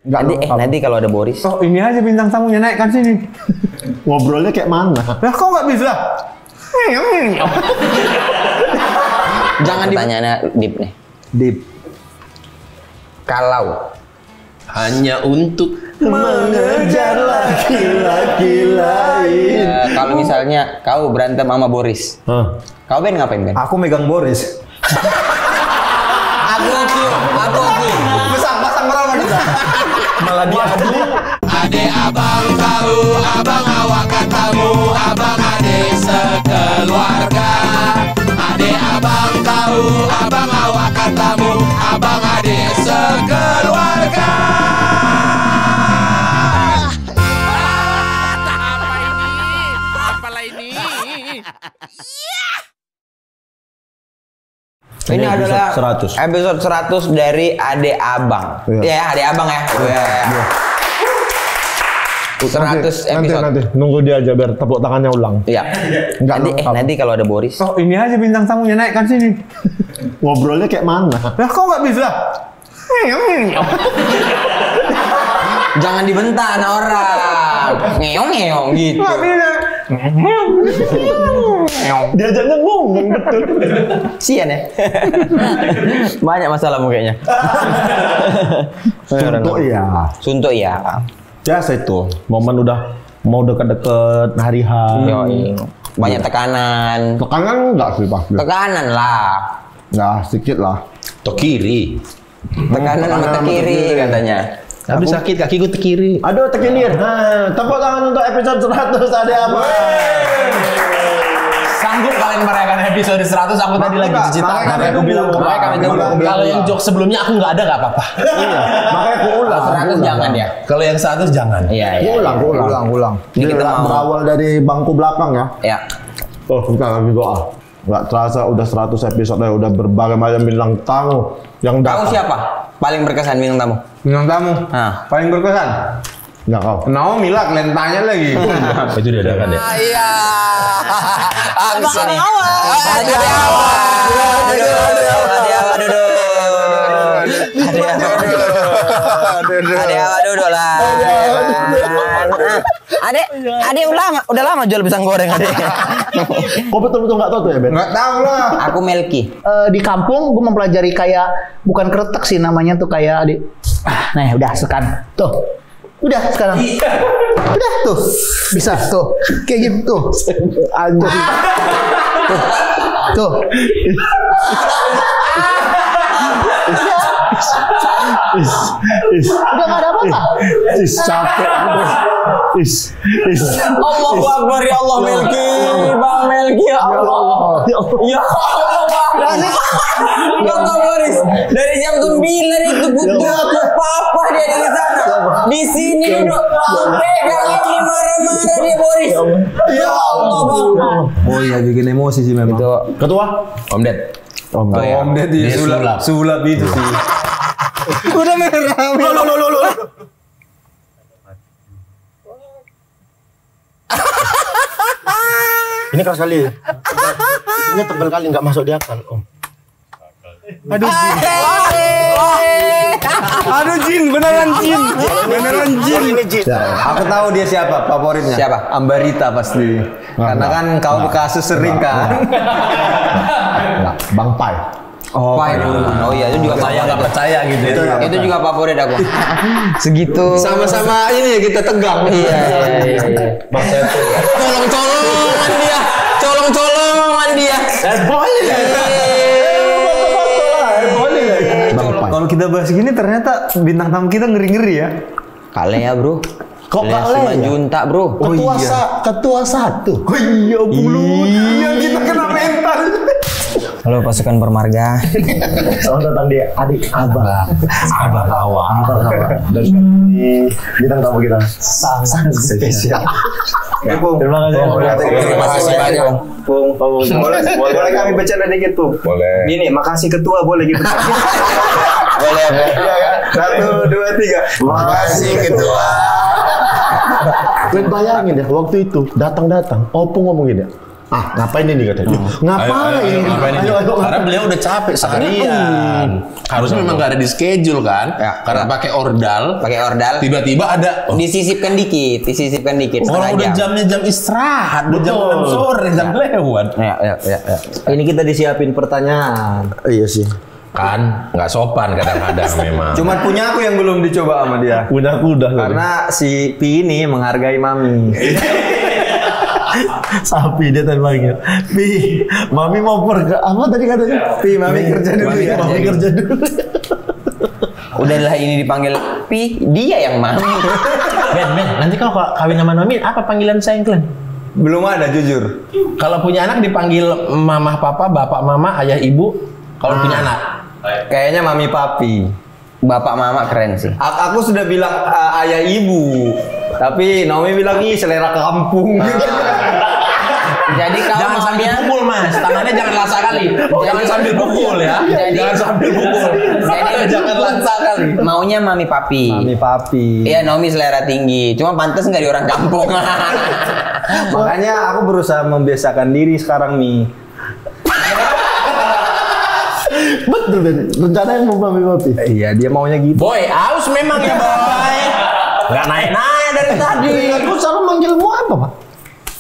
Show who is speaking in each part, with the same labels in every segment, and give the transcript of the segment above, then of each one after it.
Speaker 1: Nanti kalau ada Boris.
Speaker 2: Oh, ini aja bintang tamunya naikkan sini.
Speaker 3: Ngobrolnya kayak mana?
Speaker 2: Lah kok nggak bisa?
Speaker 1: Jangan pertanyaannya deep nih.
Speaker 3: Deep.
Speaker 1: Kalau
Speaker 4: hanya untuk
Speaker 3: mengejar laki-laki lain.
Speaker 1: Kalau misalnya kau berantem sama Boris, kau Ben ngapain Ben?
Speaker 2: Aku megang Boris.
Speaker 1: Aku
Speaker 2: Pasang berapa kita?
Speaker 3: Malah dia
Speaker 4: ade abang tahu, abang awak katamu, abang ade sekeluarga. Ade abang tahu, abang awak katamu, abang ade sekeluarga. Apalah ini?
Speaker 1: Ini adalah
Speaker 3: 100.
Speaker 1: episode 100 dari Ade Abang. Ya, Ade Abang ya. 100 episode.
Speaker 3: Nanti nunggu dia aja biar tepuk tangannya ulang.
Speaker 1: Iya. Nanti kalau ada Boris.
Speaker 2: Oh, ini aja bintang tamunya naikkan sini.
Speaker 3: Ngobrolnya kayak mana?
Speaker 2: Lah kok nggak bisa?
Speaker 1: Jangan dibentak anak orang. Ngeong gitu.
Speaker 2: Nggak bisa.
Speaker 3: Diajaknya ngomong betul.
Speaker 1: Sian ya. Banyak masalahmu kayaknya. Suntuk ya.
Speaker 3: Biasa itu. Momen udah mau dekat-dekat hari H.
Speaker 1: Banyak tekanan.
Speaker 3: Tekanan enggak sih pasti.
Speaker 1: Tekanan lah.
Speaker 3: Nah, sedikit lah.
Speaker 4: Tok kiri.
Speaker 1: Tekanan sama kiri katanya.
Speaker 4: Tapi sakit kakiku ke kiri.
Speaker 3: Aduh, tekilir. Nah, tepuk tangan untuk episode 100 Ade Abang.
Speaker 4: Sanggup kalian merayakan episode 100? Aku tadi lagi cuci tangan.
Speaker 3: Makanya aku bilang
Speaker 4: Kalau yang jok sebelumnya aku nggak ada nggak apa-apa.
Speaker 3: Iya, makanya aku ulang.
Speaker 1: 100 jangan ya.
Speaker 4: Kalau yang 100 jangan.
Speaker 1: Iya.
Speaker 3: Ulang.
Speaker 1: Ini kita mau
Speaker 3: berawal dari bangku belakang ya.
Speaker 1: Ya.
Speaker 3: Oh, kita lagi doa. Nggak terasa udah 100 episode udah berbagai macam bintang tamu yang
Speaker 1: Kau
Speaker 3: datang.
Speaker 1: siapa? Paling berkesan bintang tamu?
Speaker 2: Bintang tamu.
Speaker 1: Nah.
Speaker 2: Paling berkesan.
Speaker 3: Nggak kau.
Speaker 2: Naomi lah, kalian tanya lagi.
Speaker 4: Itu dia ada kan ya?
Speaker 1: Iya. Habis ini. Duduk lah. Adek udah lama jual pisang goreng adek.
Speaker 3: Kau betul-betul nggak tahu tuh ya Ben?
Speaker 2: Nggak tahu lah.
Speaker 1: Aku Melki.
Speaker 5: Di kampung gue mempelajari kayak bukan kretek sih namanya tuh kayak nah udah sekarang tuh udah sekarang udah tuh bisa tuh kayak gitu tuh anjir tuh udah nggak ada apa-apa.
Speaker 3: Capek.
Speaker 1: Allahu Akbar ya Allah Melki, Bang Melki ya Allah. Ya Allah. Bang Boris dari jam 9 itu butuh papa dia di sana. Di sini duduk pegang ini marah-marah dia Boris. Ya Allah Bang.
Speaker 2: Oh iya, bikin emosi sih memang.
Speaker 1: Itu
Speaker 3: Ketua?
Speaker 4: Om Ded.
Speaker 2: Om Ded dia sulap itu sih. Udah merah. Lo.
Speaker 3: Ini keras kali. Ini tebal kali nggak masuk di akal, Om.
Speaker 2: Aduh Jin, beneran Jin.
Speaker 3: Ini Jin.
Speaker 2: Aku tahu dia siapa favoritnya.
Speaker 1: Siapa?
Speaker 2: Ambarita pasti. Karena kan kau kasus sering kan.
Speaker 3: Bang Pai.
Speaker 1: Oh iya itu juga
Speaker 4: Saya nggak percaya gitu.
Speaker 1: itu juga favorit aku. Segitu.
Speaker 2: Sama-sama ini ya kita tegang.
Speaker 1: Iya.
Speaker 3: Bang Setu.
Speaker 1: Colong-colongan dia.
Speaker 2: Kalau kita bahas gini ternyata bintang tamu kita ngeri-ngeri ya.
Speaker 1: Kale ya bro.
Speaker 3: Kok
Speaker 1: Lea
Speaker 3: Kale ya?
Speaker 1: Junta bro.
Speaker 3: Ketua satu.
Speaker 2: Oh iya bulu. Yang kita kena mental.
Speaker 1: Halo pasukan Permarga.
Speaker 3: Selamat datang di Adik Abang.
Speaker 4: Abang awal.
Speaker 3: Dan bintang tamu kita sangat spesial. Terima kasih banyak. Pung. Boleh kami bercanda dikit, Pung?
Speaker 4: Boleh.
Speaker 3: Ini makasih ketua boleh gitu.
Speaker 1: Boleh.
Speaker 3: Iya kan? 1, 2, 3. Makasih ketua. Kalian bayangin deh waktu itu datang Opung ngomong gini. Ngapain ini katanya? Ngapain?
Speaker 2: Ayo. Karena beliau udah capek seharian. Harusnya memang nggak ada di schedule kan? Karena pakai ordal. Tiba-tiba ada.
Speaker 1: Disisipkan dikit.
Speaker 2: Orang udah jamnya jam istirahat, udah jam 6 sore, jam lewat.
Speaker 1: Ya.
Speaker 5: Ini kita disiapin pertanyaan.
Speaker 3: Iya sih.
Speaker 2: Kan nggak sopan kadang-kadang memang.
Speaker 1: Cuman punya aku yang belum dicoba sama dia.
Speaker 3: Punya aku udah.
Speaker 1: Karena si Pi ini menghargai Mami.
Speaker 3: Sapi dia tadi panggil. Pi, Mami mau pergi. Apa tadi katanya? Pi, Mami kerja dulu ya. Mami kerja dulu.
Speaker 1: Udahlah ini dipanggil Pi, dia yang Mami.
Speaker 2: Ben, nanti kalau kawin sama Mami, apa panggilan sayang kalian?
Speaker 1: Belum ada jujur.
Speaker 2: Kalau punya anak dipanggil mamah papa, bapak mama, ayah ibu. Kalau punya anak,
Speaker 1: Kayaknya Mami Papi. Bapak Mama keren sih. Aku sudah bilang ayah ibu. Tapi Naomi bilang ih selera kampung. Jadi kau
Speaker 2: jangan sambil pukul mas, tangannya jangan lasa kali. Jangan sambil pukul ya. Jangan sambil pukul.
Speaker 1: Jadi
Speaker 2: jangan lasa kali.
Speaker 1: Maunya Mami Papi.
Speaker 5: Mami Papi.
Speaker 1: Iya Naomi selera tinggi. Cuma pantas nggak di orang kampung.
Speaker 5: Makanya aku berusaha membiasakan diri sekarang nih.
Speaker 3: Betul Ben. Rencana yang mau Mami Papi.
Speaker 5: Iya, dia maunya gitu.
Speaker 2: Boy, aus memang ya boy. Gak naik-naik dari tadi.
Speaker 3: Aku selalu manggilmu apa, Pak?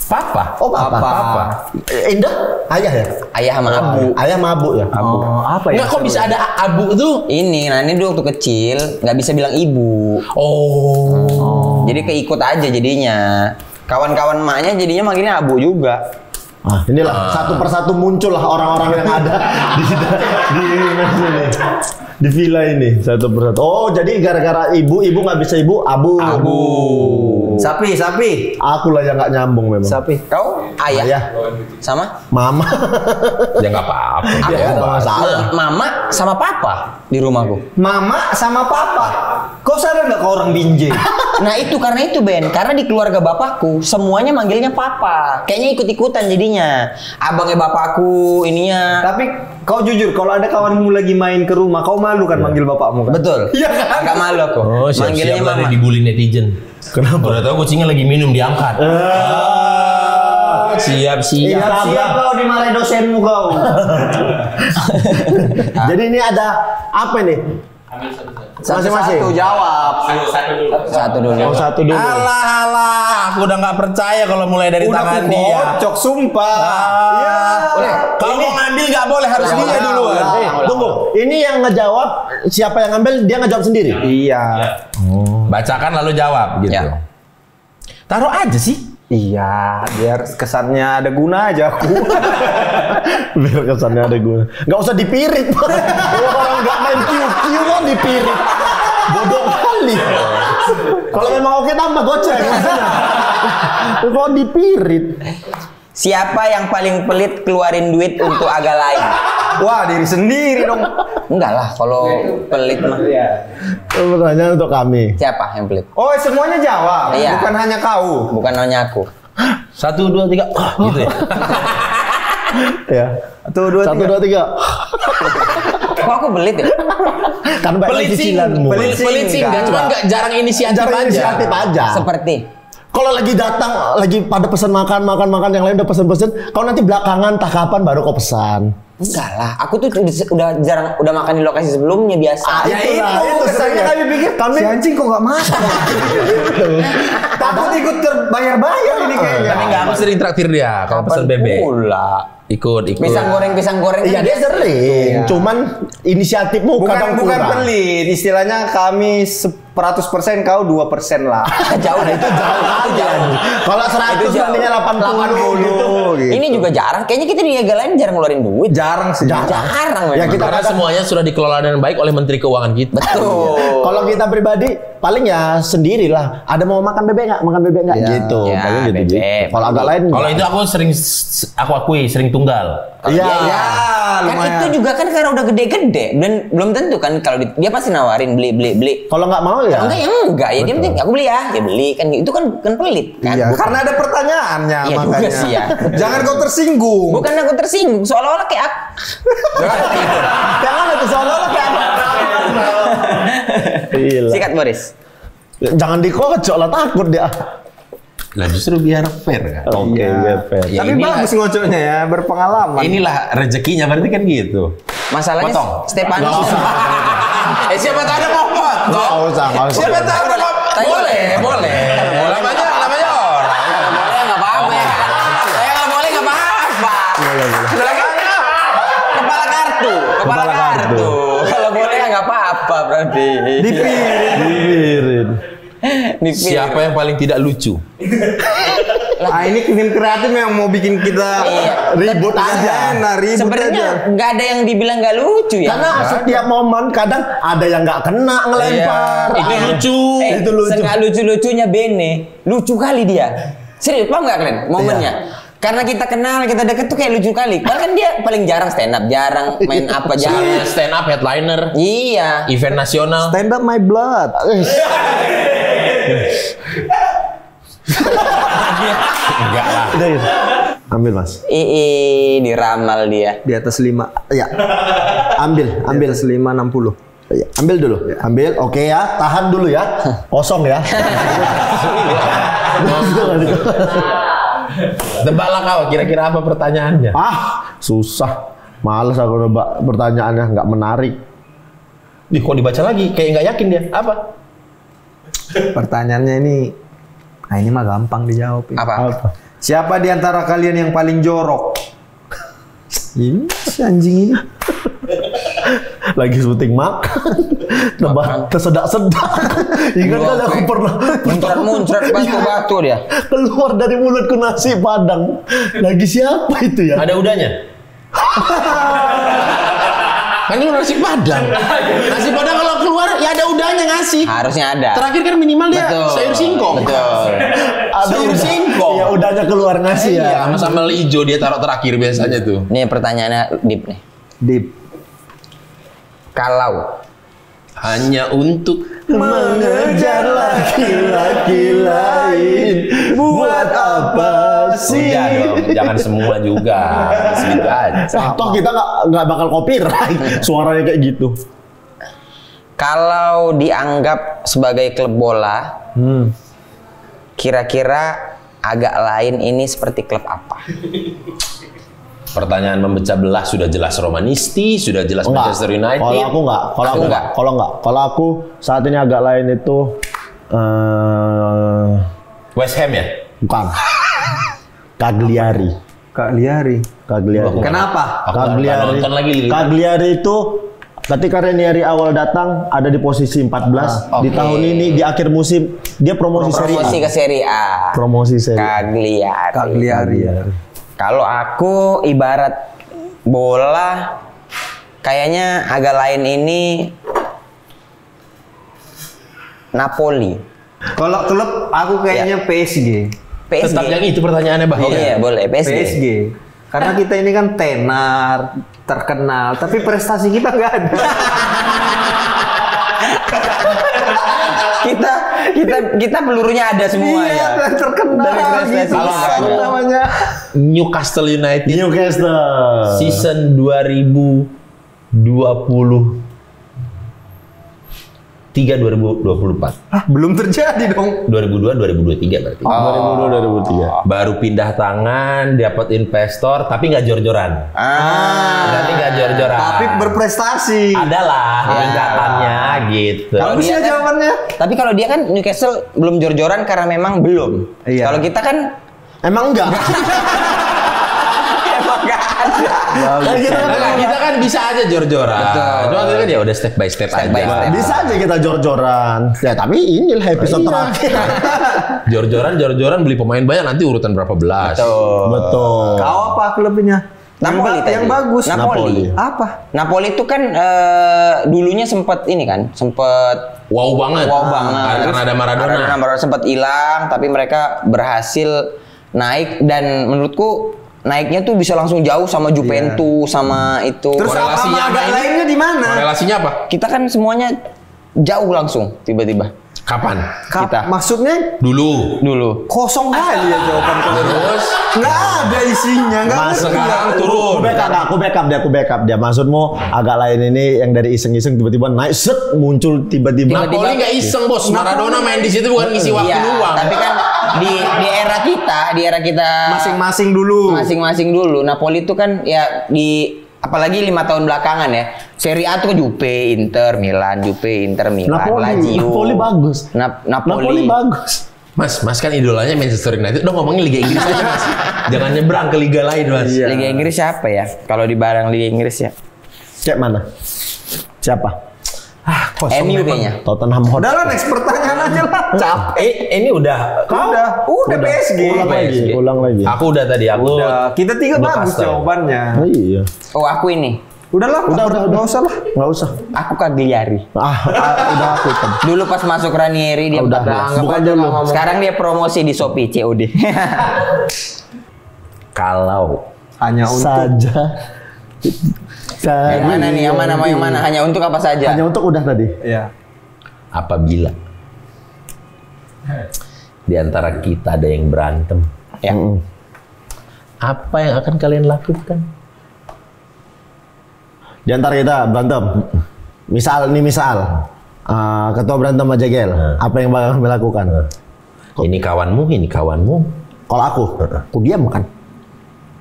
Speaker 2: Papa.
Speaker 3: Oh, Papa. Indah, ayah ya?
Speaker 1: Ayah sama Abu.
Speaker 3: Ayah sama Abu ya?
Speaker 5: Oh, apa ya?
Speaker 2: Enggak kok bisa ada abu tuh?
Speaker 1: Ini, nah ini dulu waktu kecil nggak bisa bilang ibu.
Speaker 2: Oh.
Speaker 1: Jadi keikut aja jadinya. Kawan-kawan emaknya jadinya manggilnya Abu juga.
Speaker 3: Inilah satu persatu muncul lah orang-orang yang ada di villa ini satu persatu. Oh, jadi gara-gara ibu nggak bisa ibu, Abu.
Speaker 1: Sapi.
Speaker 3: Aku lah yang nggak nyambung memang.
Speaker 1: Sapi. Kau ayah. Sama?
Speaker 3: Mama.
Speaker 2: Ya nggak apa-apa.
Speaker 1: Aku
Speaker 3: Ya, nggak masalah.
Speaker 1: Mama sama papa di rumahku.
Speaker 5: Mama sama papa. Kau sadar nggak kau orang binjai?
Speaker 1: Nah itu karena itu Ben, karena di keluarga bapakku semuanya manggilnya papa. Kayaknya ikut-ikutan jadinya. Abangnya bapakku ininya.
Speaker 5: Tapi kau jujur, kalau ada kawanmu lagi main ke rumah, kau malu kan manggil bapakmu kan?
Speaker 1: Betul. Iya kan? Agak malu aku.
Speaker 2: Oh,
Speaker 1: manggilnya
Speaker 2: siap-siap
Speaker 1: mama.
Speaker 2: lagi dibully netizen.
Speaker 3: Kenapa?
Speaker 2: Udah tahu kucingnya lagi minum diangkat. Siap-siap.
Speaker 5: Siap kau dimarahin dosenmu kau.
Speaker 3: Jadi ini ada apa nih? Masing-masing.
Speaker 1: Satu jawab. Satu dulu.
Speaker 3: Oh, satu dulu.
Speaker 2: Alah, aku udah nggak percaya kalau mulai dari tangan dia.
Speaker 5: Kocok sumpah.
Speaker 2: Iya. Kalau mau ngambil nggak boleh, harus dia duluan.
Speaker 3: Tunggu, ini yang ngejawab siapa yang ngambil dia ngejawab sendiri.
Speaker 5: Iya.
Speaker 2: Bacakan lalu jawab gitu.
Speaker 1: Ya.
Speaker 2: Taruh aja sih.
Speaker 5: Iya, biar kesannya ada guna aja aku.
Speaker 3: Biar kesannya ada guna. Nggak usah dipirit. Orang nggak main kiu-kiu kok dipirit. Bodoh kali. Kalau memang oke tambah goceng. Kok dipirit?
Speaker 1: Siapa yang paling pelit keluarin duit untuk agak lain?
Speaker 5: Wah, diri sendiri dong.
Speaker 1: Enggak lah, kalau pelit mah.
Speaker 3: Pertanyaan untuk kami.
Speaker 1: Siapa yang pelit?
Speaker 5: Oh, semuanya jawab.
Speaker 1: Iya.
Speaker 5: Bukan hanya kau.
Speaker 1: Bukan hanya aku.
Speaker 2: 1, 2, 3. Gitu ya.
Speaker 3: Ya.
Speaker 5: 1, 2, 3.
Speaker 3: 1, 2, 3.
Speaker 1: Kok aku pelit ya?
Speaker 3: Kan banyak cicilanmu.
Speaker 2: Pelit sih enggak, cuma enggak jarang inisiatif
Speaker 3: Jarang
Speaker 2: aja.
Speaker 3: inisiatif aja.
Speaker 1: Seperti
Speaker 3: Kalau lagi datang, lagi pada pesan makan, yang lain udah pesen-pesen, kau nanti belakangan tak kapan baru kau pesan.
Speaker 1: enggak lah, aku tuh udah jarang makan di lokasi sebelumnya biasa.
Speaker 3: Ya itu
Speaker 5: kesannya
Speaker 3: sering.
Speaker 5: kami pikir
Speaker 3: Kami-
Speaker 5: si anjing kok nggak makan. Takut ikut terbayar-bayar ini kayaknya.
Speaker 2: Tapi enggak, aku sering traktir dia kalau pesen bebek.
Speaker 1: Pula.
Speaker 2: Ikut.
Speaker 1: Pisang goreng
Speaker 3: Iya
Speaker 1: kan
Speaker 3: dia
Speaker 1: biasa.
Speaker 3: sering, cuman inisiatifmu kadang
Speaker 5: Bukan
Speaker 3: kurang.
Speaker 5: pelit, istilahnya kami 100% kau 2% lah.
Speaker 1: Jauh itu jauh.
Speaker 3: Kalau 100 nantinya 80 gitu.
Speaker 1: Ini juga jarang. Kayaknya kita di Niaga lain jarang ngeluarin duit.
Speaker 5: Jarang sih.
Speaker 1: Jarang
Speaker 3: Ya
Speaker 1: memang.
Speaker 3: kita
Speaker 2: Karena semuanya sudah dikelola dengan baik oleh Menteri Keuangan kita.
Speaker 1: Betul.
Speaker 3: Kalau kita pribadi paling ya sendirilah. Ada mau makan bebek nggak? Gitu.
Speaker 1: Ya,
Speaker 3: Paling gitu.
Speaker 1: bebek.
Speaker 3: Kalau agak lain.
Speaker 2: Kalau itu aku akui sering tunggal.
Speaker 3: Iya.
Speaker 1: Ya, kan itu juga kan karena udah gede-gede dan belum tentu kan kalau dia pasti nawarin beli.
Speaker 3: Kalau nggak mau ya.
Speaker 1: Enggak ya enggak ya dia penting aku beli ya beli kan itu kan pelit kan.
Speaker 5: Iya, karena ada pertanyaannya
Speaker 1: Iya juga
Speaker 5: makanya.
Speaker 1: sih ya.
Speaker 5: Jangan kau tersinggung.
Speaker 1: Bukan aku tersinggung seolah-olah kayak aku.
Speaker 3: Jangan itu seolah-olah kayak apa. Gila.
Speaker 1: Sikat Boris.
Speaker 3: Jangan dikocok lah takut dia.
Speaker 2: Lah justru biar fair kan.
Speaker 3: Oke, biar fair.
Speaker 2: Ya,
Speaker 6: Tapi bagus ngocoknya ya, berpengalaman.
Speaker 2: Inilah rezekinya berarti kan gitu.
Speaker 1: Masalahnya
Speaker 2: Potong.
Speaker 1: Stefanus.
Speaker 2: Siapa tahu ada mau potong.
Speaker 3: Nggak usah.
Speaker 2: Siapa tahu ada mau boleh. Namanya orang.
Speaker 1: Boleh nggak apa-apa ya kan? Saya nggak boleh nggak apa-apa. Kepala kartu. Kalau boleh nggak apa-apa berarti.
Speaker 3: Dipirin.
Speaker 2: Siapa yang paling tidak lucu?
Speaker 6: Ah ini tim kreatif yang mau bikin kita ribut aja. Nah, ribut
Speaker 1: Sebenarnya
Speaker 6: aja.
Speaker 1: nggak ada yang dibilang nggak lucu ya.
Speaker 3: Karena setiap momen kadang ada yang nggak kena ngelempar.
Speaker 2: Itu lucu.
Speaker 3: Itu lucu.
Speaker 1: Senggak lucu-lucunya Bene. Lucu kali dia. Serius, paham nggak kalian momennya? Karena kita kenal, kita deket tuh kayak lucu kali. Padahal kan dia paling jarang stand up, jarang main apa jarang.
Speaker 2: Stand up headliner.
Speaker 1: Iya.
Speaker 2: Event nasional.
Speaker 6: Stand up my blood.
Speaker 2: Enggak lah.
Speaker 3: Udah ya. Ambil Mas.
Speaker 1: Diramal dia.
Speaker 6: Di atas 5.
Speaker 3: Ya. Ambil 560. Ya, ambil dulu. Ambil. Oke ya. Tahan dulu ya. Kosong ya.
Speaker 2: Tebaklah kau, kira-kira apa pertanyaannya?
Speaker 3: Susah. Males aku nebak pertanyaannya, nggak menarik.
Speaker 2: Kok dibaca lagi? Kayak nggak yakin dia. Apa?
Speaker 6: Pertanyaannya ini, nah ini mah gampang dijawab.
Speaker 1: Apa?
Speaker 6: Siapa di antara kalian yang paling jorok? Ini si anjing ini.
Speaker 3: Lagi syuting makan. Nebak tersedak-sedak. Ingat kan aku pernah
Speaker 1: Muncrat batu-batu dia.
Speaker 3: keluar dari mulutku nasi padang. Lagi siapa itu ya?
Speaker 2: Ada udahnya? Kan lu nasi padang. Nasi padang kalau keluar ya ada udahnya ngasih.
Speaker 1: Harusnya ada.
Speaker 2: Terakhir kan minimal dia sayur singkong.
Speaker 1: Betul.
Speaker 3: Ada
Speaker 2: sayur
Speaker 3: udah.
Speaker 2: singkong.
Speaker 3: Ya udahnya keluar nasi ya.
Speaker 2: Iya, sama sambal hijau dia taruh terakhir biasanya tuh.
Speaker 1: Nih pertanyaannya deep nih.
Speaker 6: Deep.
Speaker 1: Kalau
Speaker 2: Hanya untuk
Speaker 3: Mengejar laki-laki lain. Buat apa sih?
Speaker 2: udah dong, jangan semua juga. Segitu aja.
Speaker 3: Toh kita nggak bakal copyright suaranya kayak gitu.
Speaker 1: kalau dianggap sebagai klub bola, kira-kira agak lain ini seperti klub apa?
Speaker 2: Pertanyaan memecah belah sudah jelas Romanisti, sudah jelas
Speaker 3: Enggak.
Speaker 2: Manchester United.
Speaker 3: Kalau aku enggak. Kalau aku saat ini agak lain itu
Speaker 2: West Ham ya?
Speaker 3: bukan. Cagliari.
Speaker 6: Kak Liari.
Speaker 3: Cagliari.
Speaker 6: Kenapa?
Speaker 2: Aku nggak nonton lagi.
Speaker 3: Cagliari itu ketika Ranieri awal datang ada di posisi 14. Di
Speaker 1: Oke.
Speaker 3: tahun ini di akhir musim dia promosi Serie A.
Speaker 1: Promosi ke Serie A.
Speaker 3: Promosi Serie A.
Speaker 1: Cagliari.
Speaker 6: Cagliari.
Speaker 1: Kalau aku ibarat bola, kayaknya agak lain ini Napoli.
Speaker 6: Kalau klub aku kayaknya PSG.
Speaker 1: PSG.
Speaker 2: Tetap yang itu pertanyaannya Bah.
Speaker 1: Iya, boleh PSG.
Speaker 6: Karena kita ini kan tenar, terkenal, tapi prestasi kita nggak ada.
Speaker 1: kita pelurunya ada semua
Speaker 6: Iya,
Speaker 1: ya.
Speaker 6: dan terkenal
Speaker 1: Dari prestasi
Speaker 6: gitu.
Speaker 1: kita
Speaker 6: Apa
Speaker 1: ada.
Speaker 6: namanya?
Speaker 2: Newcastle United
Speaker 3: Newcastle.
Speaker 2: season 2023 2024.
Speaker 6: Belum terjadi dong.
Speaker 2: 2002 2023 berarti.
Speaker 3: 2002 2003.
Speaker 2: Baru pindah tangan, dapat investor tapi nggak jor-joran. Berarti nggak jor-joran.
Speaker 6: Tapi berprestasi.
Speaker 2: Adalah tingkatannya gitu.
Speaker 1: Kalau
Speaker 6: Bagus
Speaker 1: dia
Speaker 6: ya
Speaker 1: kan-
Speaker 6: jawabannya.
Speaker 1: Tapi kalau dia kan Newcastle belum jor-joran karena memang belum.
Speaker 6: Iya.
Speaker 1: Kalau kita kan
Speaker 3: Emang enggak?
Speaker 1: emang nggak ada.
Speaker 2: Kita kan bisa aja jor-joran. Cuma itu kan ya udah step by step aja.
Speaker 1: by step.
Speaker 3: Bisa aja kita jor-joran. Ya tapi inilah episode terakhir.
Speaker 2: Jor-joran beli pemain banyak nanti urutan berapa belas.
Speaker 3: Betul.
Speaker 6: Kau apa klubnya?
Speaker 1: Napoli tadi.
Speaker 6: Yang bagus.
Speaker 1: Napoli.
Speaker 6: Apa?
Speaker 1: Napoli itu kan dulunya sempat ini kan, sempat
Speaker 2: Wow banget. Karena ada Maradona.
Speaker 1: Maradona sempat hilang, tapi mereka berhasil naik dan menurutku naiknya tuh bisa langsung jauh sama Juventus sama itu.
Speaker 6: Terus apa
Speaker 2: Korelasinya
Speaker 6: agak
Speaker 2: apa ini?
Speaker 6: lainnya di mana?
Speaker 2: Korelasinya apa?
Speaker 1: Kita kan semuanya jauh langsung tiba-tiba.
Speaker 2: Kapan?
Speaker 1: Kita.
Speaker 6: Maksudnya
Speaker 2: Dulu.
Speaker 6: kosong kali ya jawaban kalian.
Speaker 2: Terus
Speaker 6: Nggak ada isinya, nggak
Speaker 3: Masuk
Speaker 6: ngerti.
Speaker 2: sekarang turun.
Speaker 3: Aku backup dia. Maksudmu agak lain ini yang dari iseng-iseng tiba-tiba naik set muncul tiba-tiba.
Speaker 2: Napoli nggak iseng bos. Maradona main di situ bukan ngisi waktu
Speaker 1: Iya,
Speaker 2: luang.
Speaker 1: tapi kan di era kita
Speaker 6: Masing-masing dulu.
Speaker 1: masing-masing dulu. Napoli itu kan ya apalagi 5 tahun belakangan ya. Serie A tuh Juve, Inter, Milan, Lazio.
Speaker 3: Napoli bagus.
Speaker 1: Napoli
Speaker 3: bagus.
Speaker 2: Mas kan idolanya Manchester United. Udah ngomongin Liga Inggris aja mas. Jangan nyebrang ke liga lain mas.
Speaker 1: Liga Inggris siapa ya? Kalau di barang Liga Inggris ya.
Speaker 3: Cek mana? Siapa?
Speaker 1: MU kayaknya.
Speaker 3: Tottenham Hotspur.
Speaker 6: Udah lah, next pertanyaan aja lah. Capek.
Speaker 2: Ini udah.
Speaker 6: Udah PSG.
Speaker 3: Ulang lagi.
Speaker 2: Aku udah tadi.
Speaker 6: Udah. Kita 3 bagus
Speaker 2: Newcastle.
Speaker 6: jawabannya.
Speaker 3: Oh, iya.
Speaker 1: Oh, aku ini.
Speaker 6: Udah, nggak usah lah.
Speaker 3: Nggak usah.
Speaker 1: Aku Cagliari.
Speaker 3: Udah aku kan.
Speaker 1: Dulu pas masuk Ranieri dia
Speaker 3: Udah. Bukan dulu.
Speaker 1: Sekarang dia promosi di Shopee COD.
Speaker 2: Kalau
Speaker 6: Hanya untuk
Speaker 3: saja.
Speaker 1: Yang mana nih? Yang mana? Hanya untuk apa saja?
Speaker 3: Hanya untuk udah tadi.
Speaker 6: ya.
Speaker 2: apabila di antara kita ada yang berantem,
Speaker 1: Ya.
Speaker 2: apa yang akan kalian lakukan?
Speaker 3: Di antara kita berantem. Misal ketua berantem sama Jegel. Apa yang bakal kami lakukan?
Speaker 2: Ini kawanmu.
Speaker 3: Kalau aku diamkan.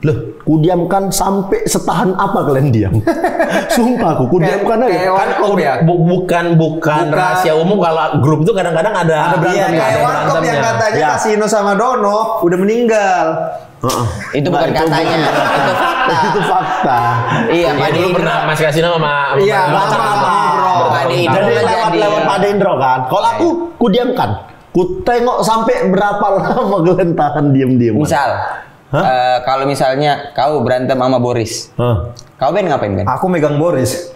Speaker 3: Loh, ku diamkan sampai setahan apa kalian diam? Sumpah ku diamkan aja.
Speaker 2: Kan bukan rahasia umum kalau grup itu kadang-kadang ada berantem,
Speaker 6: Kayak Warkop yang katanya Kasino sama Dono udah meninggal.
Speaker 1: Itu bukan katanya, itu fakta.
Speaker 3: Itu fakta.
Speaker 1: Iya, Pak
Speaker 2: Dulu
Speaker 1: Indro.
Speaker 2: pernah Mas Kasino sama
Speaker 6: Iya,
Speaker 2: Mas
Speaker 6: sama
Speaker 2: ngobrol.
Speaker 1: Pak Indro
Speaker 3: Jadi
Speaker 1: jadi.
Speaker 3: lewat Pak Dendro kan. Kalau aku ku diamkan. Ku tengok sampai berapa lama kalian tahan diam-diam.
Speaker 1: Misal, kalau misalnya kau berantem sama Boris, kau Ben ngapain Ben?
Speaker 6: Aku megang Boris.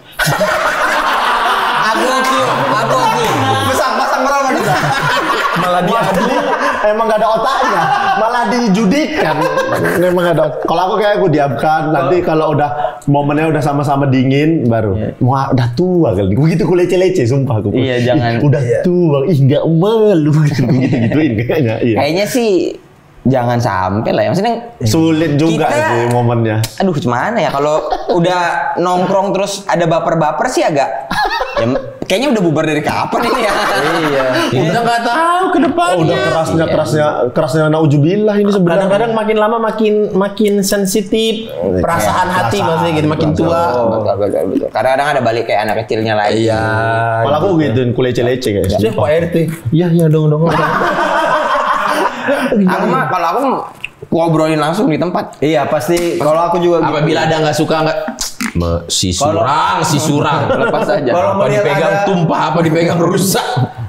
Speaker 1: Aku.
Speaker 6: Pasang berapa nih?
Speaker 3: Malah diadu. Emang gak ada otaknya. Malah dijudikan. Memang gak ada. Kalau aku kayak aku diamkan. Nanti kalau udah momennya udah sama-sama dingin baru. Wah, udah tua kali. Begitu ku lece-lece sumpah aku.
Speaker 1: Iya, jangan.
Speaker 3: Udah tua. Ih, gak malu gitu-gituin kayaknya. Iya.
Speaker 1: Kayaknya sih jangan sampai lah ya. Maksudnya
Speaker 3: Sulit juga
Speaker 1: kita-
Speaker 3: sih momennya.
Speaker 1: aduh gimana ya kalau udah nongkrong terus ada baper-baper sih agak ya, kayaknya udah bubar dari kapan ini ya.
Speaker 6: Iya.
Speaker 2: Kita nggak tahu ke depannya.
Speaker 3: Udah kerasnya nauzubillah ini sebenarnya.
Speaker 2: Kadang-kadang makin lama makin sensitif perasaan hati maksudnya gitu makin tua.
Speaker 1: Betul. Kadang-kadang ada balik kayak anak kecilnya lagi.
Speaker 2: Iya.
Speaker 3: Kalau aku gituin ku lece-lece kayaknya.
Speaker 2: Siapa Pak RT? Iya dong.
Speaker 1: Kalau aku ngobrolin langsung di tempat.
Speaker 6: Iya, pasti kalau aku juga gitu.
Speaker 2: Apabila ada nggak suka si surang.
Speaker 1: Lepas aja.
Speaker 6: Kalau
Speaker 2: Apa
Speaker 6: melihat
Speaker 2: dipegang
Speaker 6: ada-
Speaker 2: tumpah, apa dipegang rusak.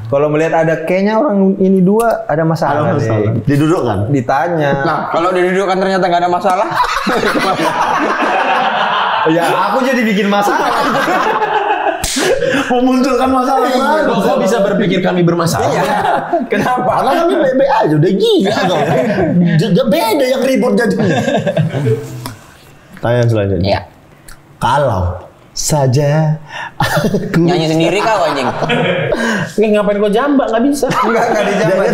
Speaker 6: Kalau melihat ada kayaknya orang ini dua ada masalah nih.
Speaker 3: Didudukkan.
Speaker 6: Ditanya.
Speaker 1: Nah, kalau didudukkan ternyata nggak ada masalah.
Speaker 6: Ya, aku jadi bikin masalah.
Speaker 3: Memunculkan masalah baru.
Speaker 2: Kok bisa berpikir kami bermasalah?
Speaker 3: Kenapa? Karena kami baik-baik aja, udah gila kau. Beda yang ribut jadi. Tanya selanjutnya.
Speaker 1: Iya.
Speaker 3: Kalau saja aku
Speaker 1: Nyanyi sendiri kau anjing.
Speaker 2: Nggak ngapain kau jambak nggak bisa.
Speaker 6: Enggak dijambak,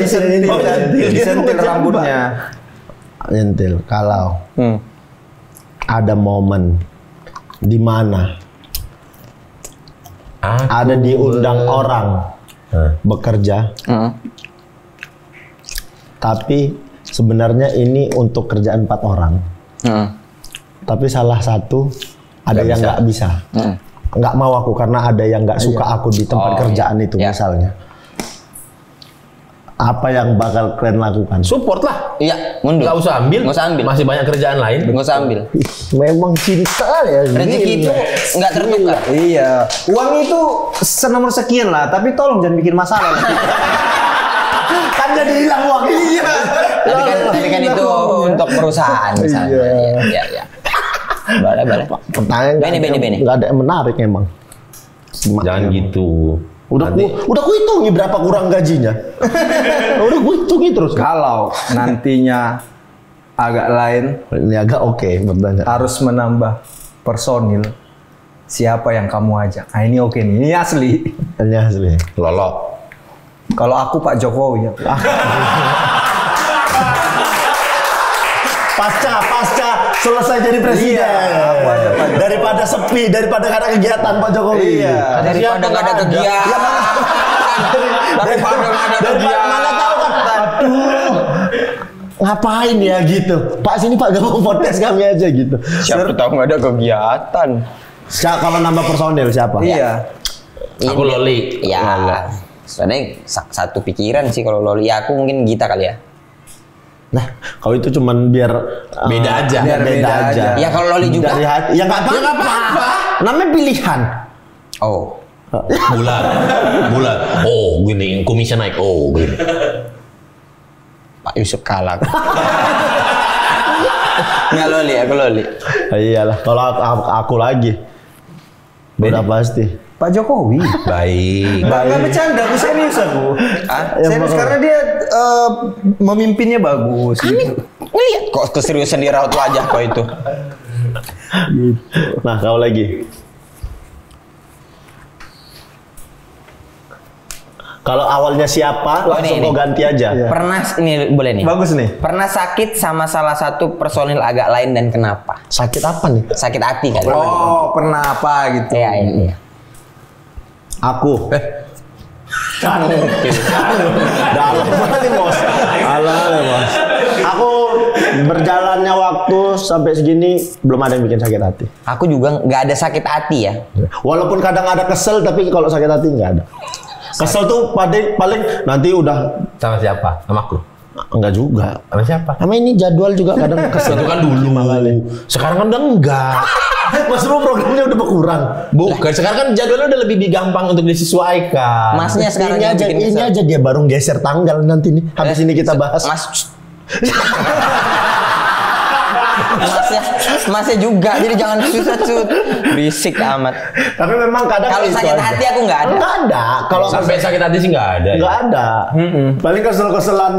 Speaker 6: disentil rambutnya.
Speaker 3: nyentil. Kalau ada momen di mana ada diundang orang bekerja, tapi sebenarnya ini untuk kerjaan 4 orang. Tapi salah satu ada yang nggak bisa, nggak mau aku karena ada yang nggak suka aku di tempat kerjaan itu misalnya. Apa yang bakal kalian lakukan?
Speaker 2: Support lah.
Speaker 1: Iya, mundur.
Speaker 2: Nggak usah ambil.
Speaker 1: Nggak usah ambil.
Speaker 2: Masih banyak kerjaan lain.
Speaker 1: Nggak usah ambil.
Speaker 3: Ih, memang cinta ya.
Speaker 1: Rezeki itu nggak tertukar.
Speaker 6: Iya, uang itu senomor sekian lah, tapi tolong jangan bikin masalah.
Speaker 3: Kan jadi hilang uang. Iya.
Speaker 1: Tapi kan itu untuk perusahaan misalnya. Iya. Boleh.
Speaker 3: Pertanyaan
Speaker 1: Bene.
Speaker 3: nggak ada yang menarik emang.
Speaker 2: Jangan gitu.
Speaker 3: Udah ku hitungi berapa kurang gajinya. Udah ku hitungi terus.
Speaker 6: Kalau nantinya agak lain,
Speaker 3: Ini agak oke pertanyaan.
Speaker 6: harus menambah personil. Siapa yang kamu ajak? Nah, ini oke nih, ini asli.
Speaker 3: Ini asli.
Speaker 2: Lolo.
Speaker 6: Kalau aku Pak Jokowi ya.
Speaker 3: Pasca selesai jadi presiden. Daripada sepi, daripada gak ada kegiatan Pak Jokowi.
Speaker 1: Daripada nggak ada kegiatan. Daripada nggak ada kegiatan.
Speaker 3: Mana tahu kan? Aduh. Ngapain ya gitu? Pak sini Pak gabung podcast kami aja gitu.
Speaker 1: Siapa tahu nggak ada kegiatan.
Speaker 3: Kalau nambah personil siapa?
Speaker 6: Iya.
Speaker 2: Aku Loli.
Speaker 1: Ya. Sebenarnya satu pikiran sih kalau Loli. Ya aku mungkin Gita kali ya.
Speaker 3: Nah, kalau itu cuman biar
Speaker 2: Beda aja.
Speaker 3: Biar beda aja.
Speaker 1: Ya kalau Loli juga.
Speaker 3: Dari hati. Ya nggak apa-apa. Namanya pilihan.
Speaker 1: Oh.
Speaker 2: Bulat. Oh, gini. Kumisnya naik. Oh, gini.
Speaker 1: Pak Yusuf kalah. Nggak Loli, aku Loli.
Speaker 3: Iyalah. Kalau aku lagi. Udah pasti.
Speaker 6: Pak Jokowi.
Speaker 2: Baik.
Speaker 6: Nggak bercanda, aku serius aku. Serius karena dia memimpinnya bagus. Gitu.
Speaker 1: Lihat kok keseriusan di raut wajah kok itu.
Speaker 3: Nah, kau lagi. Kalau awalnya siapa, langsung kau ganti aja.
Speaker 1: Pernah ini boleh nih.
Speaker 6: Bagus nih.
Speaker 1: Pernah sakit sama salah satu personil agak lain dan kenapa?
Speaker 3: Sakit apa nih?
Speaker 1: Sakit hati kali.
Speaker 6: Oh, pernah apa gitu.
Speaker 1: Iya.
Speaker 3: Aku. Dalam banget nih bos. Alah bos. Aku berjalannya waktu sampai segini belum ada yang bikin sakit hati.
Speaker 1: Aku juga nggak ada sakit hati ya.
Speaker 3: Walaupun kadang ada kesel, tapi kalau sakit hati nggak ada. Kesel tuh paling nanti udah
Speaker 2: Sama siapa? Sama aku.
Speaker 3: enggak juga.
Speaker 2: Sama siapa?
Speaker 3: Sama ini jadwal juga kadang kesel.
Speaker 2: Itu kan dulu. Sekarang kan udah enggak.
Speaker 3: Mas Bro programnya udah berkurang.
Speaker 2: Bukan, sekarang kan jadwalnya udah lebih gampang untuk disesuaikan.
Speaker 1: Masnya sekarang
Speaker 3: Ini
Speaker 1: yang
Speaker 3: aja,
Speaker 1: bikin
Speaker 3: ini
Speaker 1: kesel.
Speaker 3: aja dia baru geser tanggal nanti nih. Habis ini kita bahas.
Speaker 1: Masnya juga, jadi jangan susah cut. Berisik amat.
Speaker 3: Tapi memang kadang
Speaker 1: Kalau
Speaker 3: itu
Speaker 1: sakit
Speaker 3: aja.
Speaker 1: hati aku nggak ada.
Speaker 3: Nggak ada. Kalau
Speaker 2: Sampai sakit hati sih nggak ada.
Speaker 3: nggak ada. Paling kesel-keselan.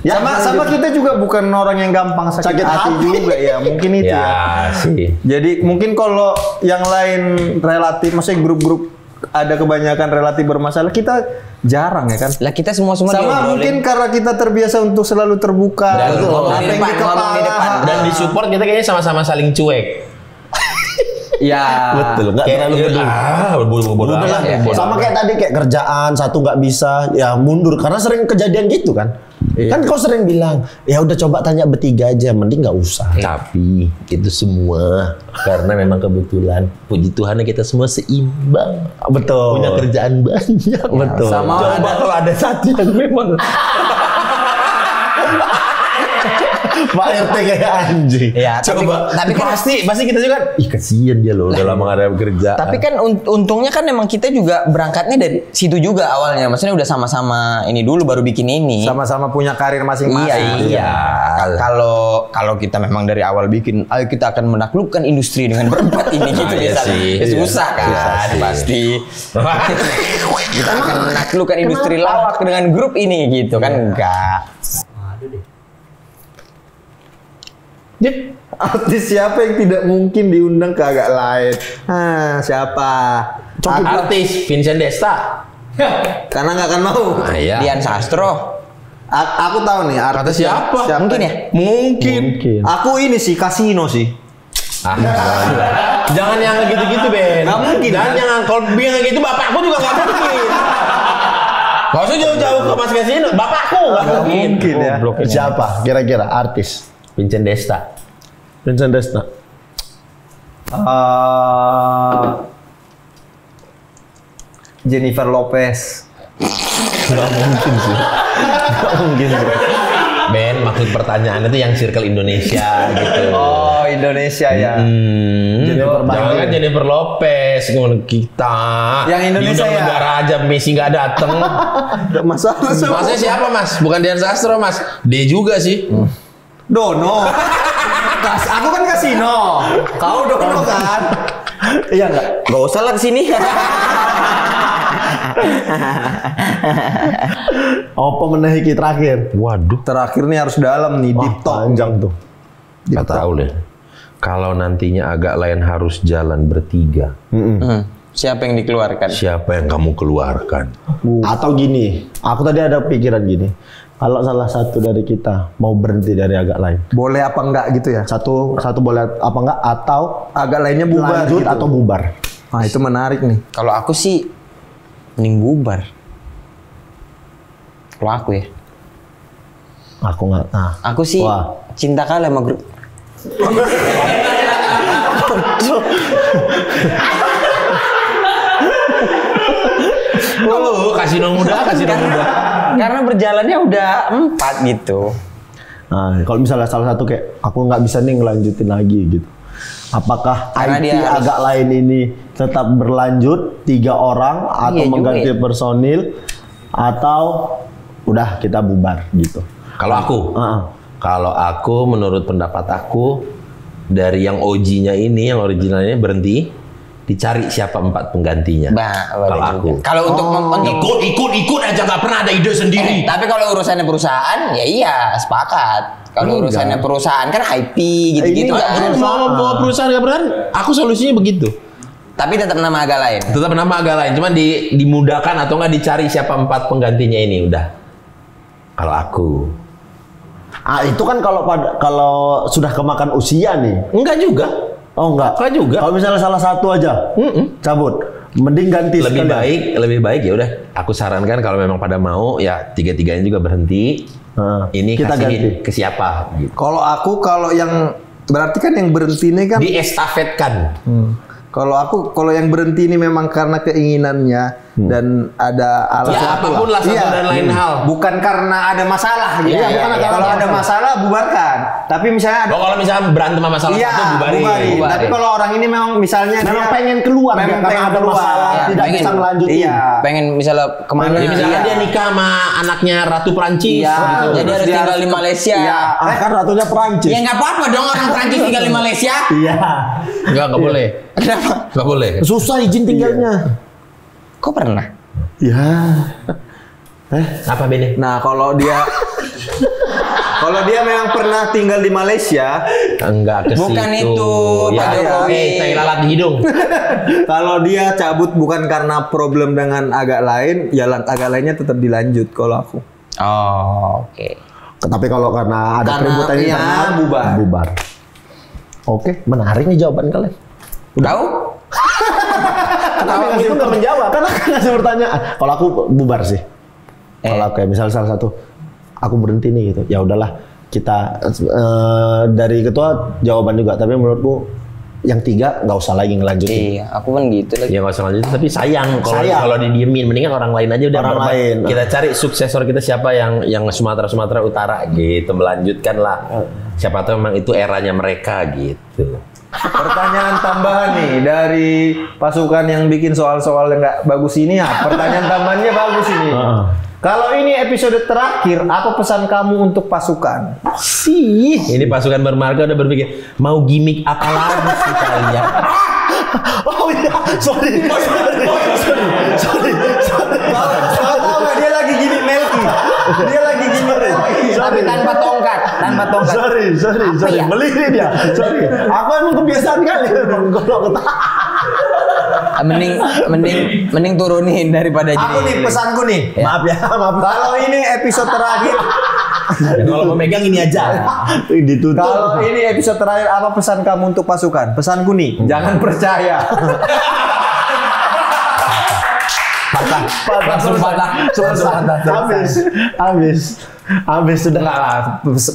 Speaker 3: Ya,
Speaker 6: Sama kita juga bukan orang yang gampang sakit hati juga ya. Mungkin itu ya.
Speaker 2: Sih.
Speaker 6: Jadi mungkin kalau yang lain relatif, maksudnya grup-grup ada kebanyakan relatif bermasalah, kita jarang ya kan.
Speaker 1: Lah kita semua
Speaker 6: Sama
Speaker 1: diobrolin.
Speaker 6: mungkin karena kita terbiasa untuk selalu terbuka.
Speaker 2: Dan
Speaker 1: ngomong
Speaker 6: Apa
Speaker 1: di
Speaker 6: yang
Speaker 1: depan,
Speaker 6: di
Speaker 1: ngomong di depan.
Speaker 6: kepala.
Speaker 2: Dan disupport kita kayaknya sama-sama saling cuek.
Speaker 6: Ya.
Speaker 3: betul, nggak terlalu peduli.
Speaker 2: Bodoh
Speaker 3: Udah lah,
Speaker 2: amat ya.
Speaker 3: sama kayak tadi kayak kerjaan satu nggak bisa ya mundur karena sering kejadian gitu kan. Kan kau sering bilang ya udah coba tanya bertiga aja mending nggak usah.
Speaker 2: Tapi itu semua karena memang kebetulan puji Tuhan kita semua seimbang.
Speaker 3: Betul.
Speaker 2: Punya kerjaan banyak.
Speaker 3: Betul.
Speaker 6: Sama
Speaker 2: Coba kalau ada satu yang memang
Speaker 3: Pak RT kayak anjing.
Speaker 1: Ya,
Speaker 2: coba.
Speaker 1: tapi kan
Speaker 2: pasti kita juga ih kasihan dia loh udah lama gak ada kerja.
Speaker 1: Tapi kan untungnya kan emang kita juga berangkatnya dari situ juga awalnya. Maksudnya udah sama-sama ini dulu baru bikin ini.
Speaker 6: Sama-sama punya karir masing-masing.
Speaker 1: Iya. Kalau kita memang dari awal bikin, ayo kita akan menaklukkan industri dengan berempat ini gitu
Speaker 2: Iya
Speaker 1: misalnya.
Speaker 2: sih.
Speaker 1: Ya, susah kan pasti. Kita akan menaklukkan industri lawak dengan grup ini gitu kan enggak.
Speaker 6: Artis siapa yang tidak mungkin diundang ke agak lain? Siapa?
Speaker 2: Artis Vincent Desta.
Speaker 6: Karena nggak akan mau.
Speaker 2: Iya.
Speaker 1: Dian Sastro.
Speaker 6: Aku tahu nih artis
Speaker 2: siapa?
Speaker 1: Mungkin ya?
Speaker 2: Mungkin.
Speaker 6: Aku ini sih Kasino sih.
Speaker 2: Jangan yang gitu-gitu Ben.
Speaker 6: Nggak mungkin,
Speaker 2: Dan
Speaker 6: kan?
Speaker 2: yang kalau bilang gitu bapakku juga nggak mungkin. Gak usah jauh-jauh ke Mas Kasino. Bapakku nggak mungkin.
Speaker 6: ya.
Speaker 3: Siapa kira-kira artis?
Speaker 2: Vincent Desta.
Speaker 3: Vincent Desta.
Speaker 6: Jennifer Lopez.
Speaker 3: Nggak mungkin sih. Nggak mungkin sih.
Speaker 2: Ben, maksud pertanyaannya itu yang circle Indonesia gitu.
Speaker 6: Oh, Indonesia ya.
Speaker 2: Jangan kan Jennifer Lopez kita.
Speaker 6: Yang Indonesia
Speaker 2: diundang
Speaker 6: ya?
Speaker 2: negara aja Messi nggak dateng.
Speaker 6: Nggak masalah.
Speaker 2: Masnya siapa Mas? Bukan Dian Sastro Mas. D juga sih.
Speaker 6: Dono. Aku kan Kasino. Kau Dono kan?
Speaker 3: Iya nggak?
Speaker 1: Gak usah lah kesini.
Speaker 3: Apa menahiki terakhir?
Speaker 2: Waduh.
Speaker 6: Terakhir nih harus dalam nih, deep talk.
Speaker 3: Panjang tuh.
Speaker 2: Nggak tahu deh. Kalau nantinya agak lain harus jalan bertiga.
Speaker 1: Siapa yang dikeluarkan?
Speaker 2: Siapa yang kamu keluarkan?
Speaker 3: Atau gini, aku tadi ada pikiran gini. Kalau salah satu dari kita mau berhenti dari agak lain,
Speaker 6: Boleh apa enggak gitu ya?
Speaker 3: satu boleh apa enggak, atau
Speaker 6: Agak lainnya bubar
Speaker 3: lanjut
Speaker 6: gitu.
Speaker 3: atau bubar.
Speaker 6: Nah, itu menarik nih.
Speaker 1: Kalau aku sih mending bubar. Kalau aku ya.
Speaker 3: Aku nggak. Nah,
Speaker 1: Aku sih
Speaker 3: Wah.
Speaker 1: cinta kali sama grup.
Speaker 2: Kasino muda.
Speaker 1: Karena berjalannya udah 4 gitu.
Speaker 3: nah, kalau misalnya salah satu kayak aku nggak bisa nih ngelanjutin lagi gitu. Apakah
Speaker 1: Karena
Speaker 3: IT
Speaker 1: dia harus-
Speaker 3: agak lain ini tetap berlanjut 3 orang atau
Speaker 1: Iya juga
Speaker 3: mengganti
Speaker 1: ya.
Speaker 3: personil atau udah kita bubar gitu?
Speaker 2: Kalau aku, kalau aku menurut pendapat aku dari yang OG-nya ini, yang originalnya berhenti, dicari siapa 4 penggantinya. Kalau aku.
Speaker 1: Kalau untuk
Speaker 2: Ikut aja nggak pernah ada ide sendiri.
Speaker 1: tapi kalau urusannya perusahaan ya iya sepakat. Kalau urusannya perusahaan kan IP gitu-gitu
Speaker 3: Ini
Speaker 1: kan.
Speaker 2: Mau bawa perusahaan nggak benar? Aku solusinya begitu.
Speaker 1: Tapi tetap nama agak lain.
Speaker 2: Tetap nama agak lain, cuman dimudahkan atau nggak dicari siapa 4 penggantinya ini udah. Kalau aku.
Speaker 3: Itu kan kalau sudah kemakan usia nih.
Speaker 2: Enggak juga.
Speaker 3: Oh enggak.
Speaker 2: Enggak juga.
Speaker 3: Kalau misalnya salah satu aja, cabut. Mending ganti
Speaker 2: Lebih baik ya udah. Aku sarankan kalau memang pada mau ya 3-3-nya juga berhenti. Ini
Speaker 3: kita
Speaker 2: kasihin
Speaker 3: ganti.
Speaker 2: ke siapa? Gitu.
Speaker 6: Kalau yang berarti kan yang berhenti ini kan
Speaker 2: Diestafetkan.
Speaker 6: kalau yang berhenti ini memang karena keinginannya dan ada alasan
Speaker 2: Ya apapun lah satu dan lain hal.
Speaker 6: bukan karena ada masalah gitu.
Speaker 1: Iya,
Speaker 6: Bukan
Speaker 1: iya, iya.
Speaker 6: kalau ada masalah bubarkan. Tapi misalnya ada
Speaker 2: Kalau misalnya berantem sama salah
Speaker 6: iya,
Speaker 2: satu bubarin.
Speaker 6: Tapi kalau orang ini memang misalnya
Speaker 3: Memang
Speaker 6: dia
Speaker 3: pengen keluar
Speaker 6: memang
Speaker 3: karena
Speaker 6: pengen
Speaker 3: ada
Speaker 6: keluar.
Speaker 3: masalah,
Speaker 1: Iya,
Speaker 3: tidak
Speaker 1: pengen.
Speaker 3: bisa melanjutin.
Speaker 6: Iya.
Speaker 1: Pengen misalnya kemana?
Speaker 2: Ya, misalnya
Speaker 1: Iya.
Speaker 2: dia nikah sama anaknya Ratu Prancis.
Speaker 1: Iya,
Speaker 2: gitu.
Speaker 1: jadi harus
Speaker 6: Dia
Speaker 1: tinggal
Speaker 6: harus
Speaker 1: di Malaysia.
Speaker 6: Iya.
Speaker 3: Kan ratunya Perancis.
Speaker 1: Ya nggak apa-apa dong orang Prancis tinggal di Malaysia.
Speaker 3: Iya.
Speaker 2: Enggak boleh.
Speaker 1: Kenapa?
Speaker 2: Enggak boleh.
Speaker 3: Susah izin tinggalnya.
Speaker 1: Kok pernah?
Speaker 3: Ya.
Speaker 2: Apa Bene?
Speaker 6: Nah, kalau dia memang pernah tinggal di Malaysia,
Speaker 2: Enggak ke
Speaker 1: Bukan
Speaker 2: situ.
Speaker 1: itu, Pak
Speaker 2: Ya,
Speaker 1: Jokowi.
Speaker 2: tai lalat di hidung.
Speaker 6: kalau dia cabut bukan karena problem dengan agak lain, ya agak lainnya tetap dilanjut kalau aku.
Speaker 1: Oh, oke.
Speaker 3: Tapi kalau karena ada
Speaker 6: Karena
Speaker 3: keributan
Speaker 6: iya,
Speaker 3: internal, bubar. Oke, menarik nih jawaban kalian.
Speaker 1: Tahu?
Speaker 3: Tapi itu nggak menjawab, karena kan ngasih pertanyaan. Kalau aku bubar sih. Kalau kayak misalnya salah satu, aku berhenti nih gitu. Ya udahlah, kita dari ketua jawaban juga. Tapi menurutku yang 3 nggak usah lagi ngelanjutin.
Speaker 1: Iya, aku kan gitu lagi.
Speaker 2: Ya nggak usah lanjutin, tapi sayang
Speaker 3: Sayang.
Speaker 2: kalau didiemin, mendingan orang lain aja udah
Speaker 3: Orang lain.
Speaker 2: Kita cari suksesor kita siapa yang Sumatera Utara gitu, melanjutkan lah. Siapa tahu memang itu eranya mereka gitu.
Speaker 6: Pertanyaan tambahan nih dari pasukan yang bikin soal-soal yang nggak bagus ini ya. Pertanyaan tambahannya bagus ini. Kalau ini episode terakhir, apa pesan kamu untuk pasukan?
Speaker 2: Ini pasukan bermarga udah berpikir mau gimmick apa lagi sih kalian?
Speaker 3: Oh iya, sorry.
Speaker 6: Tahu nggak dia lagi gini Melki? Dia lagi gini Melki.
Speaker 1: Tapi tanpa tongkat.
Speaker 3: Sorry.
Speaker 1: ya?
Speaker 3: Meliri dia. Sorry. Aku emang kebiasaan kali golok ketawa.
Speaker 1: Mending turunin daripada
Speaker 6: Aku nih pesanku nih.
Speaker 3: Maaf ya, maaf.
Speaker 6: Kalau ini episode terakhir,
Speaker 2: Ya, kalau mau megang ini aja.
Speaker 3: Ditutup.
Speaker 6: kalau ini episode terakhir, apa pesan kamu untuk pasukan? Pesanku nih, jangan percaya.
Speaker 1: langsung patah.
Speaker 3: Habis sudah.
Speaker 6: Enggak lah,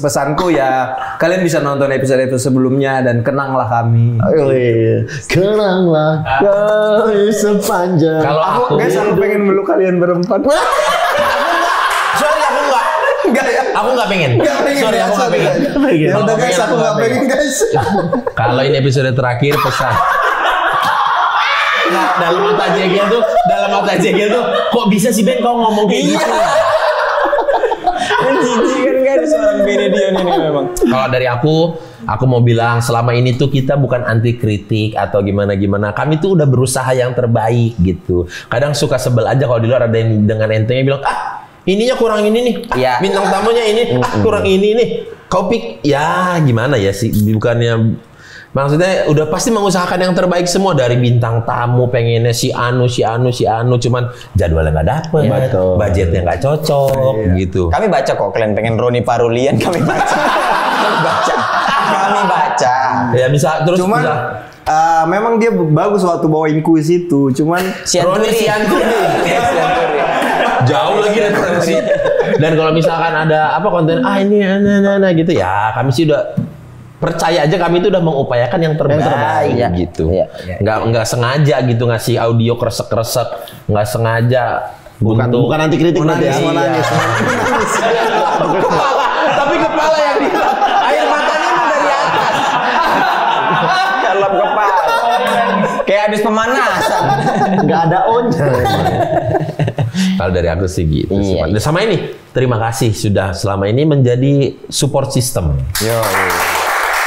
Speaker 6: pesanku ya kalian bisa nonton episode-episode sebelumnya dan kenanglah kami.
Speaker 3: Kenanglah kami sepanjang.
Speaker 2: Kalau
Speaker 6: Aku
Speaker 2: aku,
Speaker 6: guys, aku pengen meluk kalian berempat.
Speaker 2: sorry aku enggak.
Speaker 6: Enggak ya?
Speaker 2: Aku nggak pengen. Sorry, aku nggak pengen.
Speaker 6: Ya
Speaker 2: Kalau
Speaker 6: udah
Speaker 2: pengen,
Speaker 6: guys, aku nggak pengen guys.
Speaker 2: Kalau ini episode terakhir pesan. Nah, dalam mata Jegel tuh, kok bisa sih Ben kau ngomong kayak gitu?
Speaker 1: Jijik kan ada seorang Benedion ini memang.
Speaker 2: Kalau dari aku mau bilang selama ini tuh kita bukan anti kritik atau gimana. Kami tuh udah berusaha yang terbaik gitu. Kadang suka sebel aja kalau di luar ada yang dengan entengnya bilang, ininya kurang ini nih.
Speaker 1: Iya.
Speaker 2: Bintang tamunya ini, kurang ini nih. Kau pik, ya gimana ya sih? Bukannya Maksudnya udah pasti mengusahakan yang terbaik semua dari bintang tamu pengennya si anu, cuman jadwalnya nggak dapet, budgetnya nggak cocok gitu.
Speaker 1: Kami baca kok, kalian pengen Roni Parulian, kami baca. Kami baca.
Speaker 2: Ya bisa terus
Speaker 6: Cuman
Speaker 2: bisa.
Speaker 6: memang dia bagus waktu bawain kuis itu, cuman
Speaker 2: Roni Sianturi. Jauh lagi referensi. Dan kalau misalkan ada apa konten ini gitu ya, kami sih udah percaya aja kami itu udah mengupayakan yang terbaik gitu. Nggak sengaja gitu ngasih audio kresek-kresek, nggak sengaja.
Speaker 3: Bukan anti kritik nanti ya.
Speaker 2: Tapi kepala yang hilang. Air matanya mau dari atas.
Speaker 1: Dalam kepala. Kayak habis pemanasan.
Speaker 3: Nggak ada on-nya.
Speaker 2: Kalau dari aku sih gitu. Dan sama ini, terima kasih sudah selama ini menjadi support system.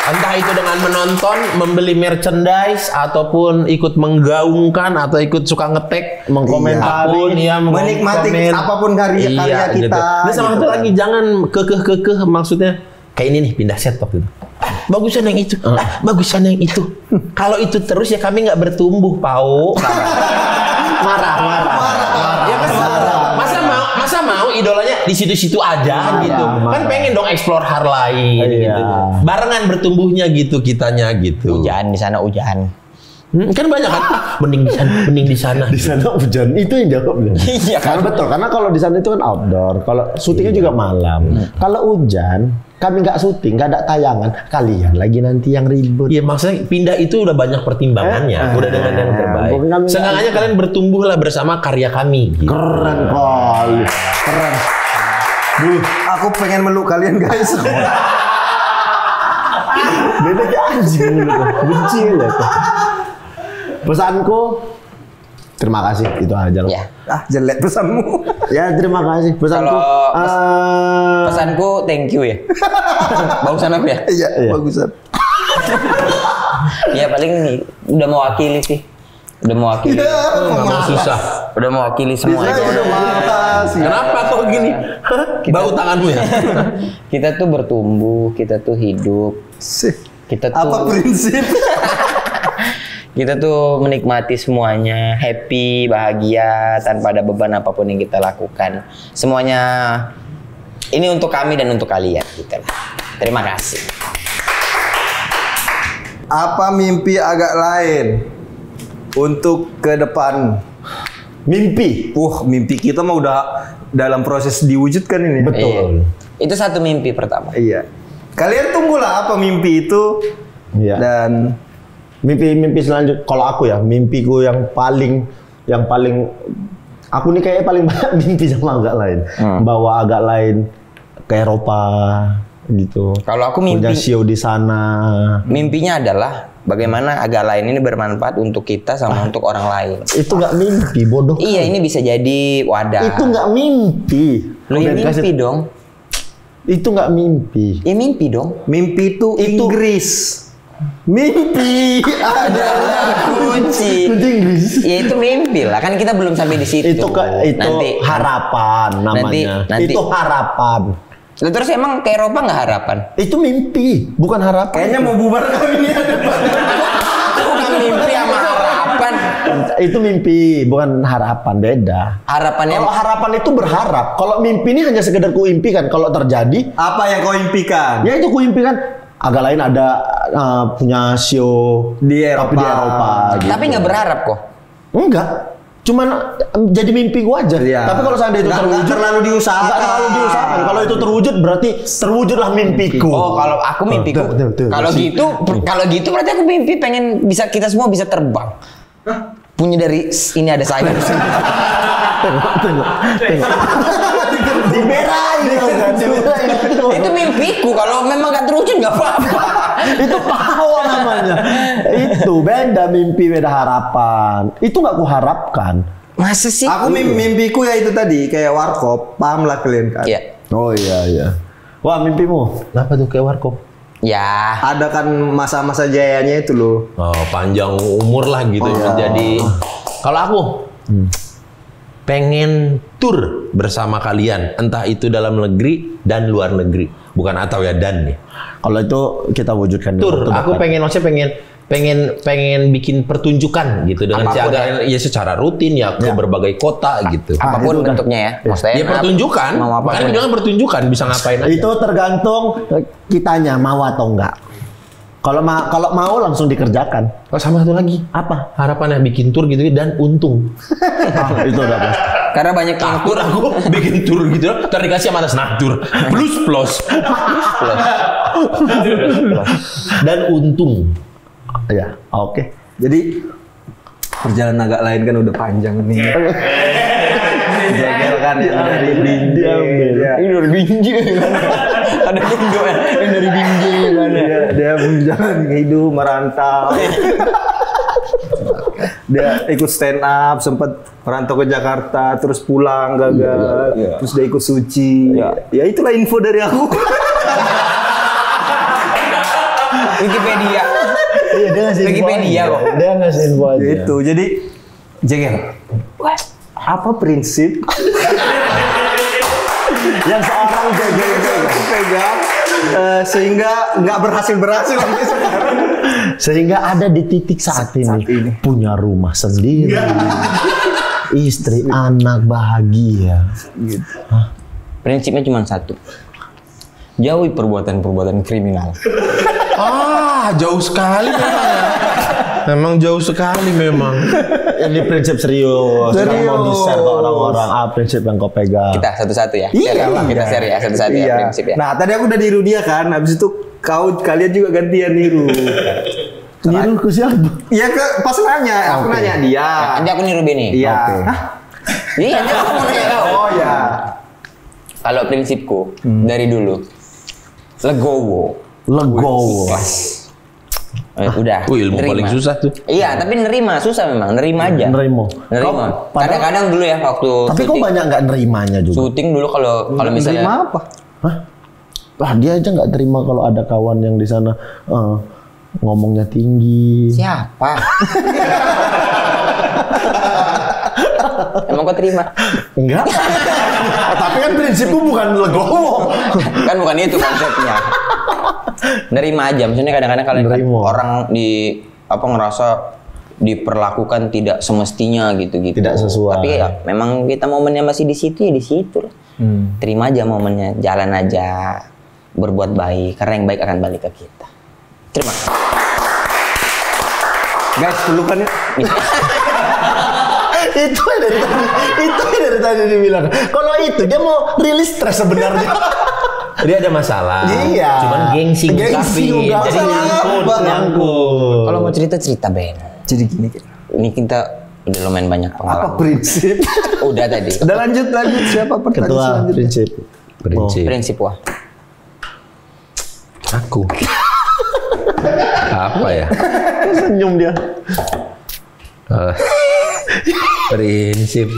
Speaker 2: Entah itu dengan menonton, membeli merchandise, ataupun ikut menggaungkan, atau ikut suka ngetek, mengkomentari,
Speaker 6: menikmati apapun karya kita.
Speaker 2: Gitu. Dan sama satu lagi, jangan kekeh maksudnya kayak ini nih, pindah set top gitu. Bagusan yang itu, bagusan yang itu. Kalau itu terus ya kami nggak bertumbuh, Pau. Marah. Ya kan? Masa mau idolanya di situ-situ aja gitu. Kan pengen dong explore hal lain gitu. Barengan bertumbuhnya gitu kitanya gitu.
Speaker 1: Hujan di sana hujan.
Speaker 2: Kan banyak kan mending di sana.
Speaker 3: Di sana hujan itu yang jawab. Iya, karena betul. Karena kalau di sana itu kan outdoor. Kalau syutingnya juga malam. Kalau hujan, kami nggak syuting, nggak ada tayangan. Kalian lagi nanti yang ribut.
Speaker 2: Iya, maksudnya pindah itu udah banyak pertimbangannya. Udah dengan yang terbaik. Seenggaknya kalian bertumbuhlah bersama karya kami. Gitu.
Speaker 3: Keren kali. Keren.
Speaker 6: Aku pengen meluk kalian guys.
Speaker 3: Beda kayak anjing gitu. Benci lah. Pesanku, terima kasih, itu aja.
Speaker 1: Ya.
Speaker 6: Jelek pesanmu.
Speaker 3: Ya, terima kasih. Pesanku,
Speaker 1: Pesanku thank you ya. Bagusan aku ya?
Speaker 6: Iya, bagusan.
Speaker 1: Ya paling udah mewakili sih. Udah mewakili.
Speaker 2: Susah.
Speaker 1: Udah mewakili semua.
Speaker 6: Udah malas.
Speaker 2: Kenapa kok gini? Bau tanganmu ya?
Speaker 1: Kita tuh bertumbuh, kita tuh hidup. Kita tuh
Speaker 6: Apa prinsip?
Speaker 1: Kita tuh menikmati semuanya, happy, bahagia, tanpa ada beban apapun yang kita lakukan. Semuanya ini untuk kami dan untuk kalian gitu lah. Terima kasih.
Speaker 6: Apa mimpi agak lain untuk ke depan?
Speaker 3: mimpi.
Speaker 6: Mimpi kita mah udah dalam proses diwujudkan ini.
Speaker 3: Betul.
Speaker 1: Itu satu mimpi pertama.
Speaker 6: Iya. Kalian tunggulah apa mimpi itu.
Speaker 3: Iya.
Speaker 6: Dan
Speaker 3: Mimpi selanjutnya, kalau aku ya, mimpiku yang paling aku nih kayaknya paling banyak mimpi sama agak lain. Bawa agak lain ke Eropa gitu.
Speaker 1: Kalau aku mimpi
Speaker 3: punya show di sana.
Speaker 1: Mimpinya adalah bagaimana agak lain ini bermanfaat untuk kita sama untuk orang lain.
Speaker 3: Itu nggak mimpi, bodoh.
Speaker 1: Iya, ini bisa jadi wadah.
Speaker 3: Itu nggak mimpi.
Speaker 1: Lu ya mimpi dong.
Speaker 3: Itu nggak mimpi.
Speaker 1: Ya mimpi dong.
Speaker 6: mimpi itu Inggris.
Speaker 3: Mimpi
Speaker 1: adalah kunci.
Speaker 3: Inggris.
Speaker 1: Ya itu mimpi lah, kan kita belum sampai di situ.
Speaker 3: Itu
Speaker 1: nanti
Speaker 3: harapan namanya.
Speaker 1: Nanti.
Speaker 3: Itu harapan.
Speaker 1: Terus emang ke Eropa nggak harapan?
Speaker 3: Itu mimpi, bukan harapan.
Speaker 6: Kayaknya mau bubar kami ini.
Speaker 1: Bukan mimpi sama harapan.
Speaker 3: Itu mimpi, bukan harapan, beda.
Speaker 1: Harapannya
Speaker 3: Kalau harapan itu berharap. Kalau mimpi ini hanya sekedar kuimpikan. Kalau terjadi,
Speaker 6: Apa yang kau impikan?
Speaker 3: ya itu kuimpikan. Agak lain ada punya show
Speaker 6: Di
Speaker 3: tapi di Eropa. Gitu.
Speaker 1: Tapi nggak berharap kok.
Speaker 3: Enggak. Cuman jadi mimpi gua aja.
Speaker 6: Iya.
Speaker 3: Tapi kalau seandainya itu terwujud,
Speaker 6: terlalu diusahakan.
Speaker 3: Nggak terlalu diusahakan. Kalau itu terwujud berarti terwujudlah mimpiku.
Speaker 1: Oh, kalau aku mimpiku.
Speaker 3: Betul.
Speaker 1: Kalau gitu berarti aku mimpi pengen kita semua bisa terbang. Punya dari ini ada saya di sini.
Speaker 3: Tengok. Diberain.
Speaker 1: Itu mimpiku. Kalau memang nggak terwujud nggak apa-apa.
Speaker 3: Itu pahlawan namanya. Itu beda mimpi, beda harapan. Itu nggak kuharapkan.
Speaker 1: Masa sih?
Speaker 6: Aku mimpiku ya itu tadi kayak warkop, paham lah kalian kan?
Speaker 1: Iya.
Speaker 3: Oh iya. Wah, mimpimu.
Speaker 2: Kenapa tuh kayak warkop?
Speaker 1: Ya.
Speaker 6: Ada kan masa-masa jayanya itu loh.
Speaker 2: Oh, panjang umur lah gitu menjadi. Kalau aku pengen tur bersama kalian, entah itu dalam negeri dan luar negeri. Bukan atau ya dan nih.
Speaker 3: Kalau itu kita wujudkan di
Speaker 2: Tur,
Speaker 3: waktu
Speaker 2: aku
Speaker 3: dekat.
Speaker 2: pengen bikin pertunjukan gitu dengan ya secara rutin ya ke berbagai kota gitu.
Speaker 1: Apapun bentuknya ya. Maksudnya
Speaker 2: Ya pertunjukan,
Speaker 1: mau apapun.
Speaker 2: makanya bilang pertunjukan bisa ngapain aja.
Speaker 3: Itu tergantung kitanya mau atau enggak. Kalau mau langsung dikerjakan.
Speaker 2: Oh, sama satu lagi.
Speaker 3: Apa?
Speaker 2: Harapannya bikin tur gitu dan untung.
Speaker 3: Itu udah pasti.
Speaker 1: Karena banyak yang
Speaker 2: Takut aku bikin tur gitu, ntar dikasih sama atas naktur. Plus. Dan untung.
Speaker 3: Ya, oke.
Speaker 6: Jadi perjalanan agak lain kan udah panjang nih. Jegel kan yang dari Binjai.
Speaker 1: ini dari Binjai kan. Ada Indo ya, yang dari Binjai kan.
Speaker 6: Dia menjalani hidup merantau. Dia ikut stand up, sempat merantau ke Jakarta, terus pulang gagal, terus dia ikut suci. Ya itulah info dari aku.
Speaker 1: Wikipedia.
Speaker 3: Iya, dia ngasih info
Speaker 1: Wikipedia
Speaker 3: aja.
Speaker 1: kok.
Speaker 3: Dia ngasih info aja.
Speaker 6: Itu. Jadi Jegel, apa prinsip
Speaker 3: Yang seorang Jegel
Speaker 6: pegang sehingga nggak berhasil sampai sekarang?
Speaker 3: sehingga ada di titik saat ini punya rumah sendiri, istri, anak bahagia.
Speaker 1: Prinsipnya cuma satu. Jauhi perbuatan-perbuatan kriminal.
Speaker 2: Jauh sekali memang ya. Memang jauh sekali memang.
Speaker 3: Ini prinsip serius. Serius. Mau di-share ke orang-orang. Prinsip yang kau pegang.
Speaker 1: Kita satu-satu ya.
Speaker 6: Iya.
Speaker 1: Kita share ya satu-satu ya prinsip ya.
Speaker 6: Nah, tadi aku udah niru dia kan, habis itu kalian juga gantian niru.
Speaker 3: Niru ke siapa?
Speaker 6: Iya pas nanya, aku nanya dia.
Speaker 1: Nanti aku niru Beni.
Speaker 6: Iya.
Speaker 3: Oke.
Speaker 6: Hah?
Speaker 1: Iya, nanti aku mau nanya kau.
Speaker 6: Oh ya.
Speaker 1: Kalau prinsipku dari dulu legowo.
Speaker 3: Legowo.
Speaker 1: Udah.
Speaker 2: Ilmu
Speaker 1: nerima.
Speaker 2: paling susah tuh.
Speaker 1: Iya, tapi nerima susah memang, nerima aja.
Speaker 3: Nerimo.
Speaker 1: Nerima.
Speaker 3: Kau- padahal-
Speaker 1: Kadang-kadang dulu ya waktu
Speaker 3: Tapi kok banyak nggak nerimanya juga?
Speaker 1: syuting dulu kalau misalnya
Speaker 6: Nerima apa?
Speaker 3: Hah? Wah, dia aja nggak terima kalau ada kawan yang di sana ngomongnya tinggi.
Speaker 1: siapa? Emang kau terima?
Speaker 3: Enggak. Tapi kan prinsipku bukan legowo.
Speaker 1: Kan bukan itu konsepnya. Nerima aja, maksudnya kadang-kadang kalian kan
Speaker 3: Nerima.
Speaker 1: orang ngerasa diperlakukan tidak semestinya gitu-gitu.
Speaker 3: Tidak sesuai.
Speaker 1: Tapi ya memang kita momennya masih di situ ya di situ lah. Terima aja momennya, jalan aja, berbuat baik karena yang baik akan balik ke kita. Terima.
Speaker 6: Guys, pelukannya.
Speaker 3: Itu dari tadi dibilang. Kalau itu dia mau rilis stres sebenarnya.
Speaker 2: Dia ada masalah.
Speaker 3: Iya.
Speaker 2: Cuman gengsi ngungkapin.
Speaker 3: nggak
Speaker 2: Jadi
Speaker 3: masalah.
Speaker 2: nyangkut.
Speaker 1: Kalau mau cerita Ben.
Speaker 6: Jadi gini.
Speaker 1: Ini kita udah lumayan banyak
Speaker 6: Apa
Speaker 1: pengalaman.
Speaker 6: prinsip?
Speaker 1: Udah tadi.
Speaker 6: Udah lanjut siapa pertanyaan
Speaker 3: Ketua
Speaker 6: selanjutnya?
Speaker 3: prinsip.
Speaker 2: Prinsip.
Speaker 1: Prinsip wah.
Speaker 2: Aku. Apa ya?
Speaker 3: Senyum dia.
Speaker 2: Eh, prinsip.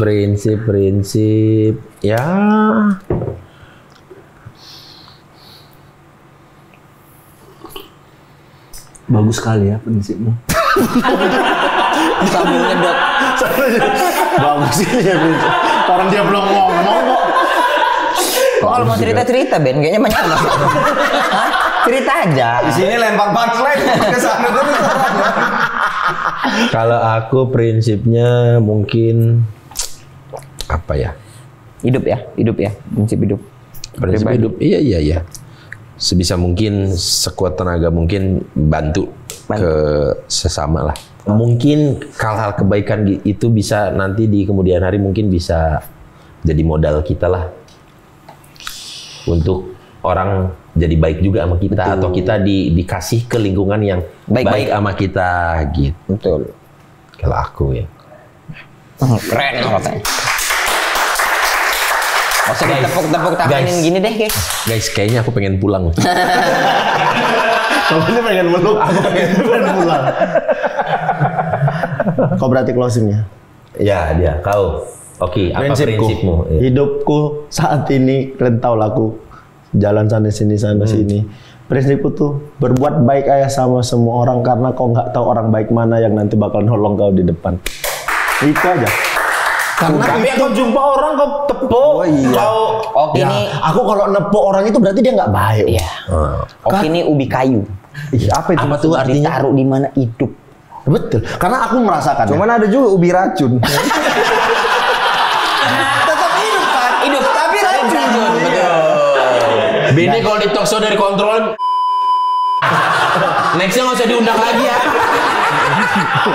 Speaker 2: Ya.
Speaker 6: Bagus sekali ya prinsipmu.
Speaker 1: Sambil nyedot.
Speaker 3: Bagus ini ya prinsip. Orang dia belum ngomong kok.
Speaker 1: Kalau mau cerita Ben, kayaknya banyak masalah. Hah? Cerita aja.
Speaker 6: Di sini lempar punchline ke sana terus.
Speaker 2: Kalau aku prinsipnya mungkin apa ya?
Speaker 1: Hidup ya, prinsip hidup.
Speaker 2: Prinsip hidup. Iya. Sebisa mungkin, sekuat tenaga mungkin bantu ke sesama lah. Mungkin hal-hal kebaikan itu bisa nanti di kemudian hari mungkin bisa jadi modal kita lah untuk orang jadi baik juga sama kita. Betul. Atau kita dikasih ke lingkungan yang baik sama kita gitu.
Speaker 1: Betul.
Speaker 2: Kalau aku ya.
Speaker 1: Keren katanya. Masa ditepuk-tepuk tanganin gini deh
Speaker 2: Guys, kayaknya aku pengen pulang.
Speaker 3: Kamu ini pengen meluk. Aku pengen pulang. Kau berarti closingnya?
Speaker 2: Ya, dia. Kau. Oke, apa prinsipmu? Ya.
Speaker 3: Hidupku saat ini, kalian tahu lah aku jalan sana sini. Prinsipku tuh berbuat baik aja sama semua orang karena kau nggak tahu orang baik mana yang nanti bakal nolong kau di depan. Itu aja. Karena
Speaker 2: Tapi
Speaker 3: itu
Speaker 2: kau jumpa orang kau tepuk, kau
Speaker 1: Oke
Speaker 3: ya,
Speaker 1: ini
Speaker 3: aku kalau nepuk orang itu berarti dia nggak baik.
Speaker 1: Iya. Oke ini ubi kayu.
Speaker 3: Iya, apa itu?
Speaker 2: apa tuh artinya?
Speaker 1: Ditaruh di mana hidup.
Speaker 3: Betul. Karena aku merasakan.
Speaker 6: Cuman ada juga ubi racun.
Speaker 1: Hidup tapi racun.
Speaker 2: Bini kalau di talk show dari kontrol nextnya nggak usah diundang lagi ya.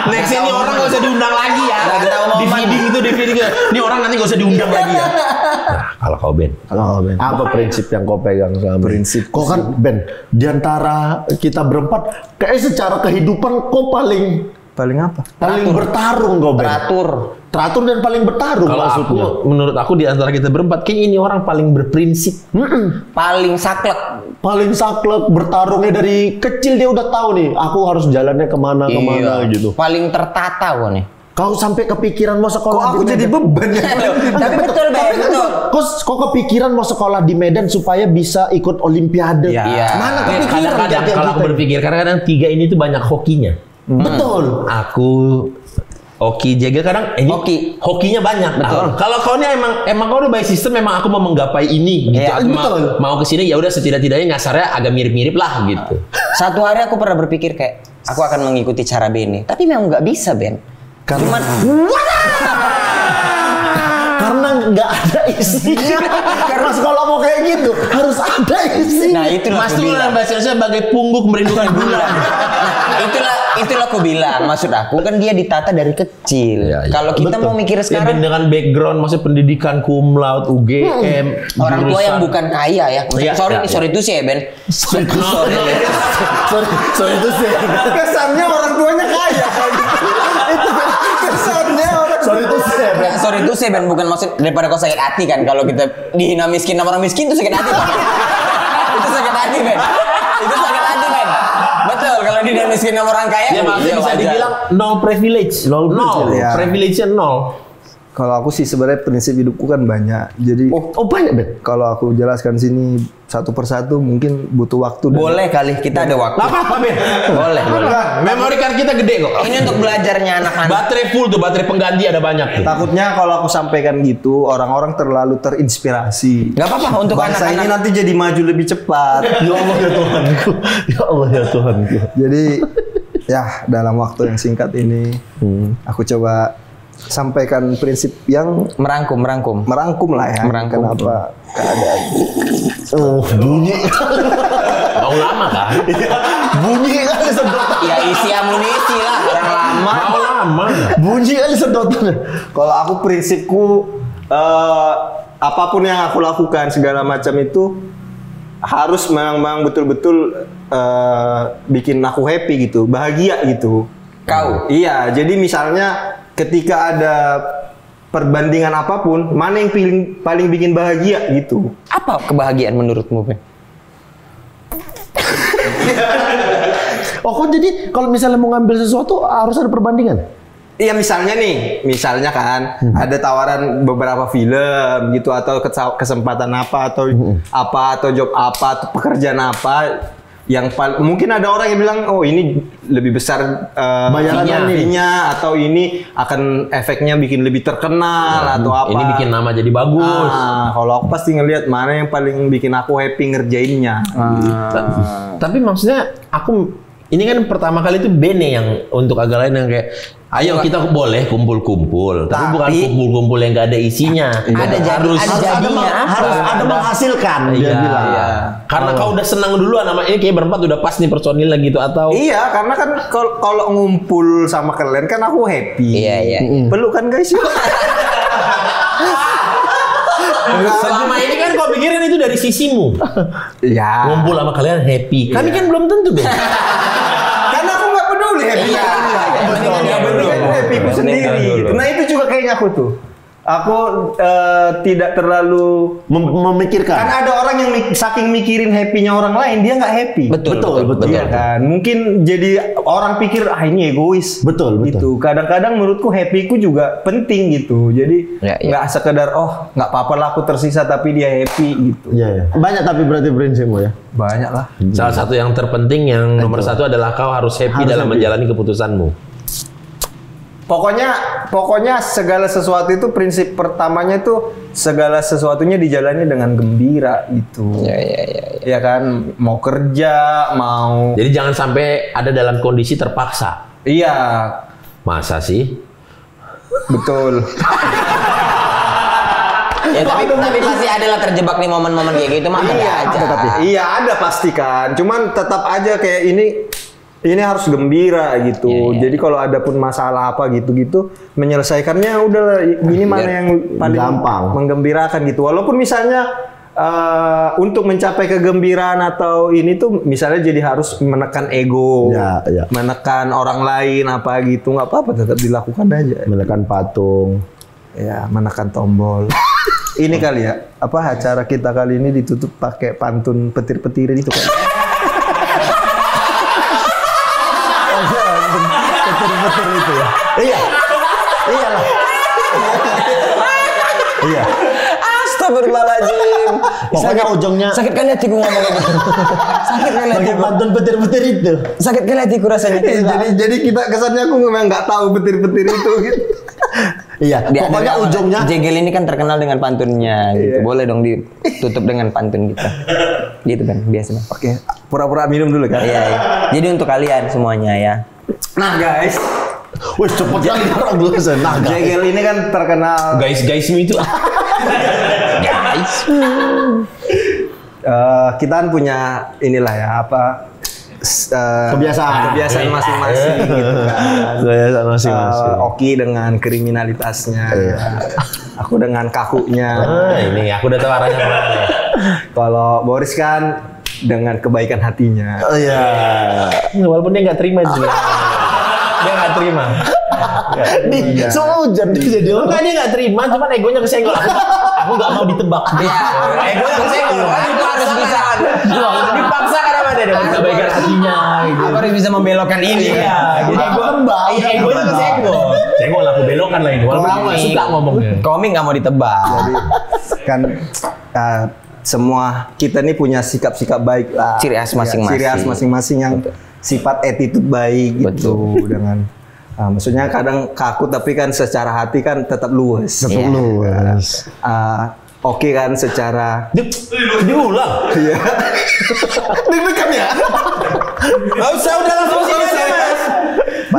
Speaker 2: Nextnya ini orang nggak usah diundang lagi ya. Di feeding itu. Ini orang nanti nggak usah diundang lagi ya. Nah, kalau kau Ben,
Speaker 3: Apa prinsip yang kau pegang selama prinsip? Kau kan Ben, di antara kita berempat, kayak secara kehidupan kau paling
Speaker 6: Paling apa?
Speaker 3: bertarung kau Ben. Teratur dan paling bertarung
Speaker 2: kalau
Speaker 3: maksudnya.
Speaker 2: menurut aku di antara kita berempat, kayaknya ini orang paling berprinsip.
Speaker 1: Paling saklek.
Speaker 3: Paling saklek, bertarungnya dari kecil dia udah tahu nih, aku harus jalannya kemana gitu.
Speaker 1: Paling tertata gua nih.
Speaker 3: Kau sampai kepikiran mau sekolah
Speaker 6: Kok aku
Speaker 3: di
Speaker 6: jadi
Speaker 3: Medan?
Speaker 6: beban ya?
Speaker 1: Tapi betul Ben, betul.
Speaker 3: Kau kepikiran mau sekolah di Medan supaya bisa ikut Olimpiade?
Speaker 1: Iya.
Speaker 3: Mana kepikiran
Speaker 2: Kadang-kadang
Speaker 3: kayak
Speaker 2: kalau aku
Speaker 3: gitu?
Speaker 2: berpikir, kadang-kadang tiga ini tuh banyak hokinya.
Speaker 3: Betul.
Speaker 2: Aku Oki jaga kadang ini hokinya banyak. Betul. Kalau kau ini emang kau udah by system, memang aku mau menggapai ini gitu.
Speaker 1: Iya,
Speaker 2: Aku
Speaker 3: betul.
Speaker 2: mau kesini ya udah setidak-tidaknya nyasarnya agak mirip-mirip lah gitu.
Speaker 1: Satu hari aku pernah berpikir kayak aku akan mengikuti cara Beni, tapi memang nggak bisa Ben. Cuman
Speaker 3: Karena nggak ada isinya. Karena sekolah mau kayak gitu harus ada isinya.
Speaker 1: nah itulah
Speaker 2: Mas
Speaker 1: aku
Speaker 2: tuh
Speaker 1: bilang.
Speaker 2: dalam bahasa Indonesia bagai pungguk merindukan bulan.
Speaker 1: Itulah aku bilang. Maksud aku kan dia ditata dari kecil.
Speaker 2: Iya, iya.
Speaker 1: Kalau kita mau mikir
Speaker 2: Ya,
Speaker 1: sekarang
Speaker 2: dengan background maksudnya pendidikan cum laude, UGM,
Speaker 1: orang tua yang
Speaker 2: jurusan.
Speaker 1: bukan kaya ya.
Speaker 2: Iya,
Speaker 1: Sorry itu sih ya Ben. Sorry Ben.
Speaker 3: Sorry itu sih.
Speaker 6: Kesannya orang tuanya kaya. Itu kesannya orang.
Speaker 3: Sorry itu sih.
Speaker 1: Sorry itu sih Ben, bukan maksud daripada kau sakit hati kan kalau kita dihina miskin sama orang miskin itu sakit hati kan. Itu sakit hati Ben. Itu sakit hati Ben. Betul, kalau dihina miskin sama orang kaya
Speaker 2: Ya maksudnya bisa
Speaker 1: wajar.
Speaker 2: dibilang no privilege.
Speaker 3: Nol privilege,
Speaker 6: ya.
Speaker 2: Privilege-nya nol.
Speaker 6: Kalau aku sih sebenarnya prinsip hidupku kan banyak. Jadi
Speaker 3: Oh banyak Ben.
Speaker 6: kalau aku jelaskan sini satu persatu mungkin butuh waktu. dan-
Speaker 1: Boleh kali kita ada waktu.
Speaker 2: Gak apa-apa Ben.
Speaker 1: Boleh.
Speaker 2: Memory card kita gede kok.
Speaker 1: Ini untuk belajarnya anak-anak.
Speaker 2: Baterai full tuh, baterai pengganti ada banyak tuh.
Speaker 6: Takutnya kalau aku sampaikan gitu orang-orang terlalu terinspirasi.
Speaker 1: Gak apa-apa untuk
Speaker 6: Bangsa ini
Speaker 1: anak-anak.
Speaker 6: nanti jadi maju lebih cepat.
Speaker 3: Ya Allah ya Tuhanku. Ya Allah ya Tuhanku.
Speaker 6: Jadi ya dalam waktu yang singkat ini aku coba sampaikan prinsip yang
Speaker 1: Merangkum.
Speaker 6: merangkum lah ya.
Speaker 1: Merangkum.
Speaker 6: Kenapa keadaan
Speaker 3: Oh bunyi.
Speaker 2: Mau lama kan?
Speaker 3: Bunyi kali sedotan.
Speaker 1: Ya isi amunisi lah orang lama.
Speaker 2: Mau lama.
Speaker 3: Bunyi kali sedotan.
Speaker 6: Kalau aku prinsipku apapun yang aku lakukan segala macam itu harus memang betul-betul bikin aku happy gitu, bahagia gitu.
Speaker 1: Kau.
Speaker 6: Iya, jadi misalnya ketika ada perbandingan apapun, mana yang paling bikin bahagia gitu.
Speaker 1: Apa kebahagiaan menurutmu Ben?
Speaker 3: Oh kok jadi kalau misalnya mau ngambil sesuatu harus ada perbandingan?
Speaker 6: Iya misalnya kan ada tawaran beberapa film gitu atau kesempatan apa atau job apa atau pekerjaan apa yang mungkin ada orang yang bilang oh ini lebih besar
Speaker 3: Bayarannya
Speaker 6: fee-nya atau ini akan efeknya bikin lebih terkenal atau apa.
Speaker 2: Ini bikin nama jadi bagus.
Speaker 6: Kalau aku pasti ngelihat mana yang paling bikin aku happy ngerjainnya.
Speaker 2: Tapi maksudnya aku ini kan pertama kali itu Bene yang untuk agak lain yang kayak ayo kita boleh kumpul-kumpul, tapi bukan kumpul-kumpul yang gak ada isinya.
Speaker 1: Ada jadinya apa?
Speaker 3: Harus ada menghasilkan dia
Speaker 2: Iya,
Speaker 3: bilang.
Speaker 2: iya. Karena kau udah senang dulu nama ini kayak berempat udah pas nih personilnya gitu atau
Speaker 6: Iya, karena kan kalau ngumpul sama kalian kan aku happy.
Speaker 1: Iya.
Speaker 6: Peluk kan guys?
Speaker 2: selama ini kan kau pikirin itu dari sisimu.
Speaker 6: Iya.
Speaker 2: Ngumpul sama kalian happy. Kami kan belum tentu, Ben.
Speaker 6: Karena aku nggak peduli happy.
Speaker 1: Iya.
Speaker 6: Yang penting kan happy ku sendiri. Nah itu juga kayaknya aku tuh. Aku tidak terlalu
Speaker 3: Memikirkan.
Speaker 6: kan ada orang yang saking mikirin happy-nya orang lain dia nggak happy.
Speaker 1: Betul.
Speaker 6: Iya kan. Mungkin jadi orang pikir ini egois.
Speaker 3: Betul.
Speaker 6: Gitu. Kadang-kadang menurutku happy-ku juga penting gitu. Jadi
Speaker 1: Ya, ya.
Speaker 6: nggak sekedar nggak apa-apa lah aku tersisa tapi dia happy gitu.
Speaker 3: Iya, iya. Banyak tapi berarti prinsipmu ya.
Speaker 6: Banyak lah.
Speaker 2: Salah satu yang terpenting yang nomor satu adalah kau harus happy
Speaker 3: Harus
Speaker 2: dalam
Speaker 3: happy.
Speaker 2: menjalani keputusanmu.
Speaker 6: Pokoknya segala sesuatu itu prinsip pertamanya itu segala sesuatunya dijalani dengan gembira gitu.
Speaker 1: Ya.
Speaker 6: Ya kan, mau kerja, mau.
Speaker 2: Jadi jangan sampai ada dalam kondisi terpaksa.
Speaker 6: Iya,
Speaker 2: Masa sih?
Speaker 6: betul.
Speaker 1: Ya tapi pasti adalah terjebak di momen-momen kayak gitu mah ada aja.
Speaker 6: Iya ada pasti kan. Cuman tetap aja kayak ini harus gembira gitu.
Speaker 1: Iya.
Speaker 6: Jadi kalau ada pun masalah apa gitu-gitu, menyelesaikannya udah ini mana yang paling
Speaker 3: gampang,
Speaker 6: menggembirakan gitu. Walaupun misalnya untuk mencapai kegembiraan atau ini tuh misalnya jadi harus menekan ego,
Speaker 3: Ya.
Speaker 6: menekan orang lain apa gitu, nggak apa-apa, tetap dilakukan aja.
Speaker 3: Menekan patung.
Speaker 6: Ya, menekan tombol. Ini kali ya, apa acara kita kali ini ditutup pakai pantun petir-petiran itu kan?
Speaker 3: Petir-petir itu ya. Iya. Iyalah. Iya.
Speaker 1: Astagfirullahaladzim.
Speaker 3: Pokoknya ujungnya
Speaker 1: Sakit kali hatiku ngomong kayak gitu. Sakit kali
Speaker 3: pakai
Speaker 1: hatiku.
Speaker 3: pantun petir-petir itu.
Speaker 1: Sakit kali hatiku rasanya.
Speaker 6: jadi kita kesannya aku memang nggak tahu petir-petir itu gitu.
Speaker 3: Iya.
Speaker 1: Di
Speaker 3: Pokoknya
Speaker 1: antara-
Speaker 3: ujungnya
Speaker 1: Jegel ini kan terkenal dengan pantunnya gitu. Boleh dong ditutup dengan pantun kita. Gitu kan biasa.
Speaker 6: Oke, pura-pura minum dulu kan?
Speaker 1: Iya. Jadi untuk kalian semuanya ya.
Speaker 6: Nah guys,
Speaker 3: wih cepet kali orang gelas naga.
Speaker 6: Jegel ini kan terkenal.
Speaker 2: Guys itu. Guys.
Speaker 6: Kita kan punya inilah ya apa? Kebiasaan masing-masing gitu kan.
Speaker 3: Kebiasaan masing-masing.
Speaker 6: Oki dengan kriminalitasnya, aku dengan kakunya.
Speaker 2: Ini aku udah tahu arahnya kemana.
Speaker 6: Kalau Boris kan dengan kebaikan hatinya.
Speaker 3: Oh iya.
Speaker 2: Walaupun dia nggak terima juga. Dia nggak terima.
Speaker 3: Di soal hujan dia jadi orang.
Speaker 2: Enggak, dia nggak terima, cuman egonya kesenggol. Aku nggak mau ditebak.
Speaker 1: Iya.
Speaker 2: Egonya kesenggol.
Speaker 1: Aku harus bisa.
Speaker 2: Dipaksa karena ada kebaikan hatinya. Gitu.
Speaker 1: Aku harus bisa membelokkan ini.
Speaker 2: Iya, jadi
Speaker 3: Aku tebak.
Speaker 2: egonya kesenggol. Senggol aku belokan lah ini. Walaupun aku nggak suka ngomongnya.
Speaker 1: Komik nggak mau ditebak.
Speaker 6: Jadi kan semua kita nih punya sikap-sikap baik lah.
Speaker 1: Ciri khas masing-masing.
Speaker 6: Ciri khas masing-masing yang sifat attitude baik gitu dengan maksudnya kadang kaku tapi kan secara hati kan tetap luwes.
Speaker 3: Tetap luas.
Speaker 6: Oke kan secara
Speaker 2: Diulang.
Speaker 6: iya. Deg-degan ya.
Speaker 2: Nggak usah, udah langsung sini aja, Mas.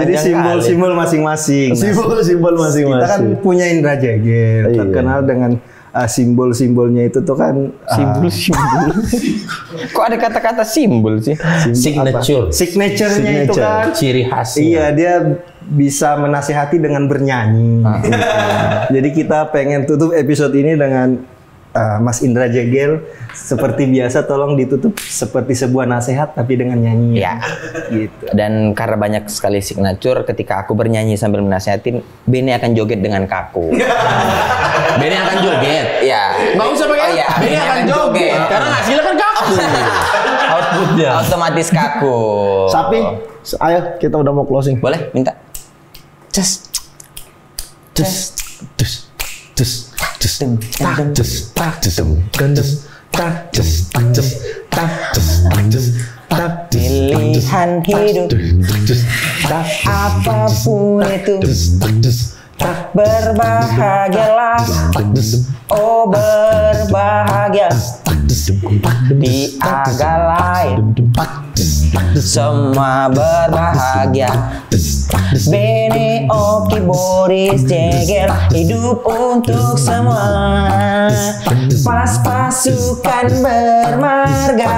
Speaker 6: Jadi simbol-simbol masing-masing.
Speaker 3: Simbol masing-masing.
Speaker 6: Kita kan punya indra jegel,
Speaker 3: Iya.
Speaker 6: terkenal dengan simbol-simbolnya itu tuh kan
Speaker 1: Simbol. Kok ada kata-kata simbol sih?
Speaker 6: signature-nya itu kan
Speaker 2: Ciri khas.
Speaker 6: iya dia bisa menasihati dengan bernyanyi. Jadi kita pengen tutup episode ini dengan Mas Indra Jegel seperti biasa tolong ditutup seperti sebuah nasihat tapi dengan nyanyi.
Speaker 1: Ya.
Speaker 6: Gitu.
Speaker 1: Dan karena banyak sekali signature, ketika aku bernyanyi sambil menasihatin, Beni akan joget dengan kaku.
Speaker 2: Beni akan joget.
Speaker 1: Iya.
Speaker 2: Nggak usah pakai.
Speaker 1: Oh, iya.
Speaker 2: Beni akan joget. Karena hasilnya kan kaku. Outputnya.
Speaker 1: Otomatis kaku.
Speaker 3: Sapi, ayo kita udah mau closing.
Speaker 1: Boleh minta? Just. Pilihan hidup apapun itu, berbahagialah, oh berbahagia di agak lain, semua berbahagia. Beni, Oki, Boris, Jegel, hidup untuk semua. Pas pasukan bermarga,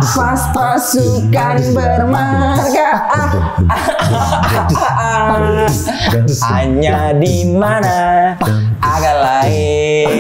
Speaker 1: pas pasukan bermarga, hanya di mana agak lain.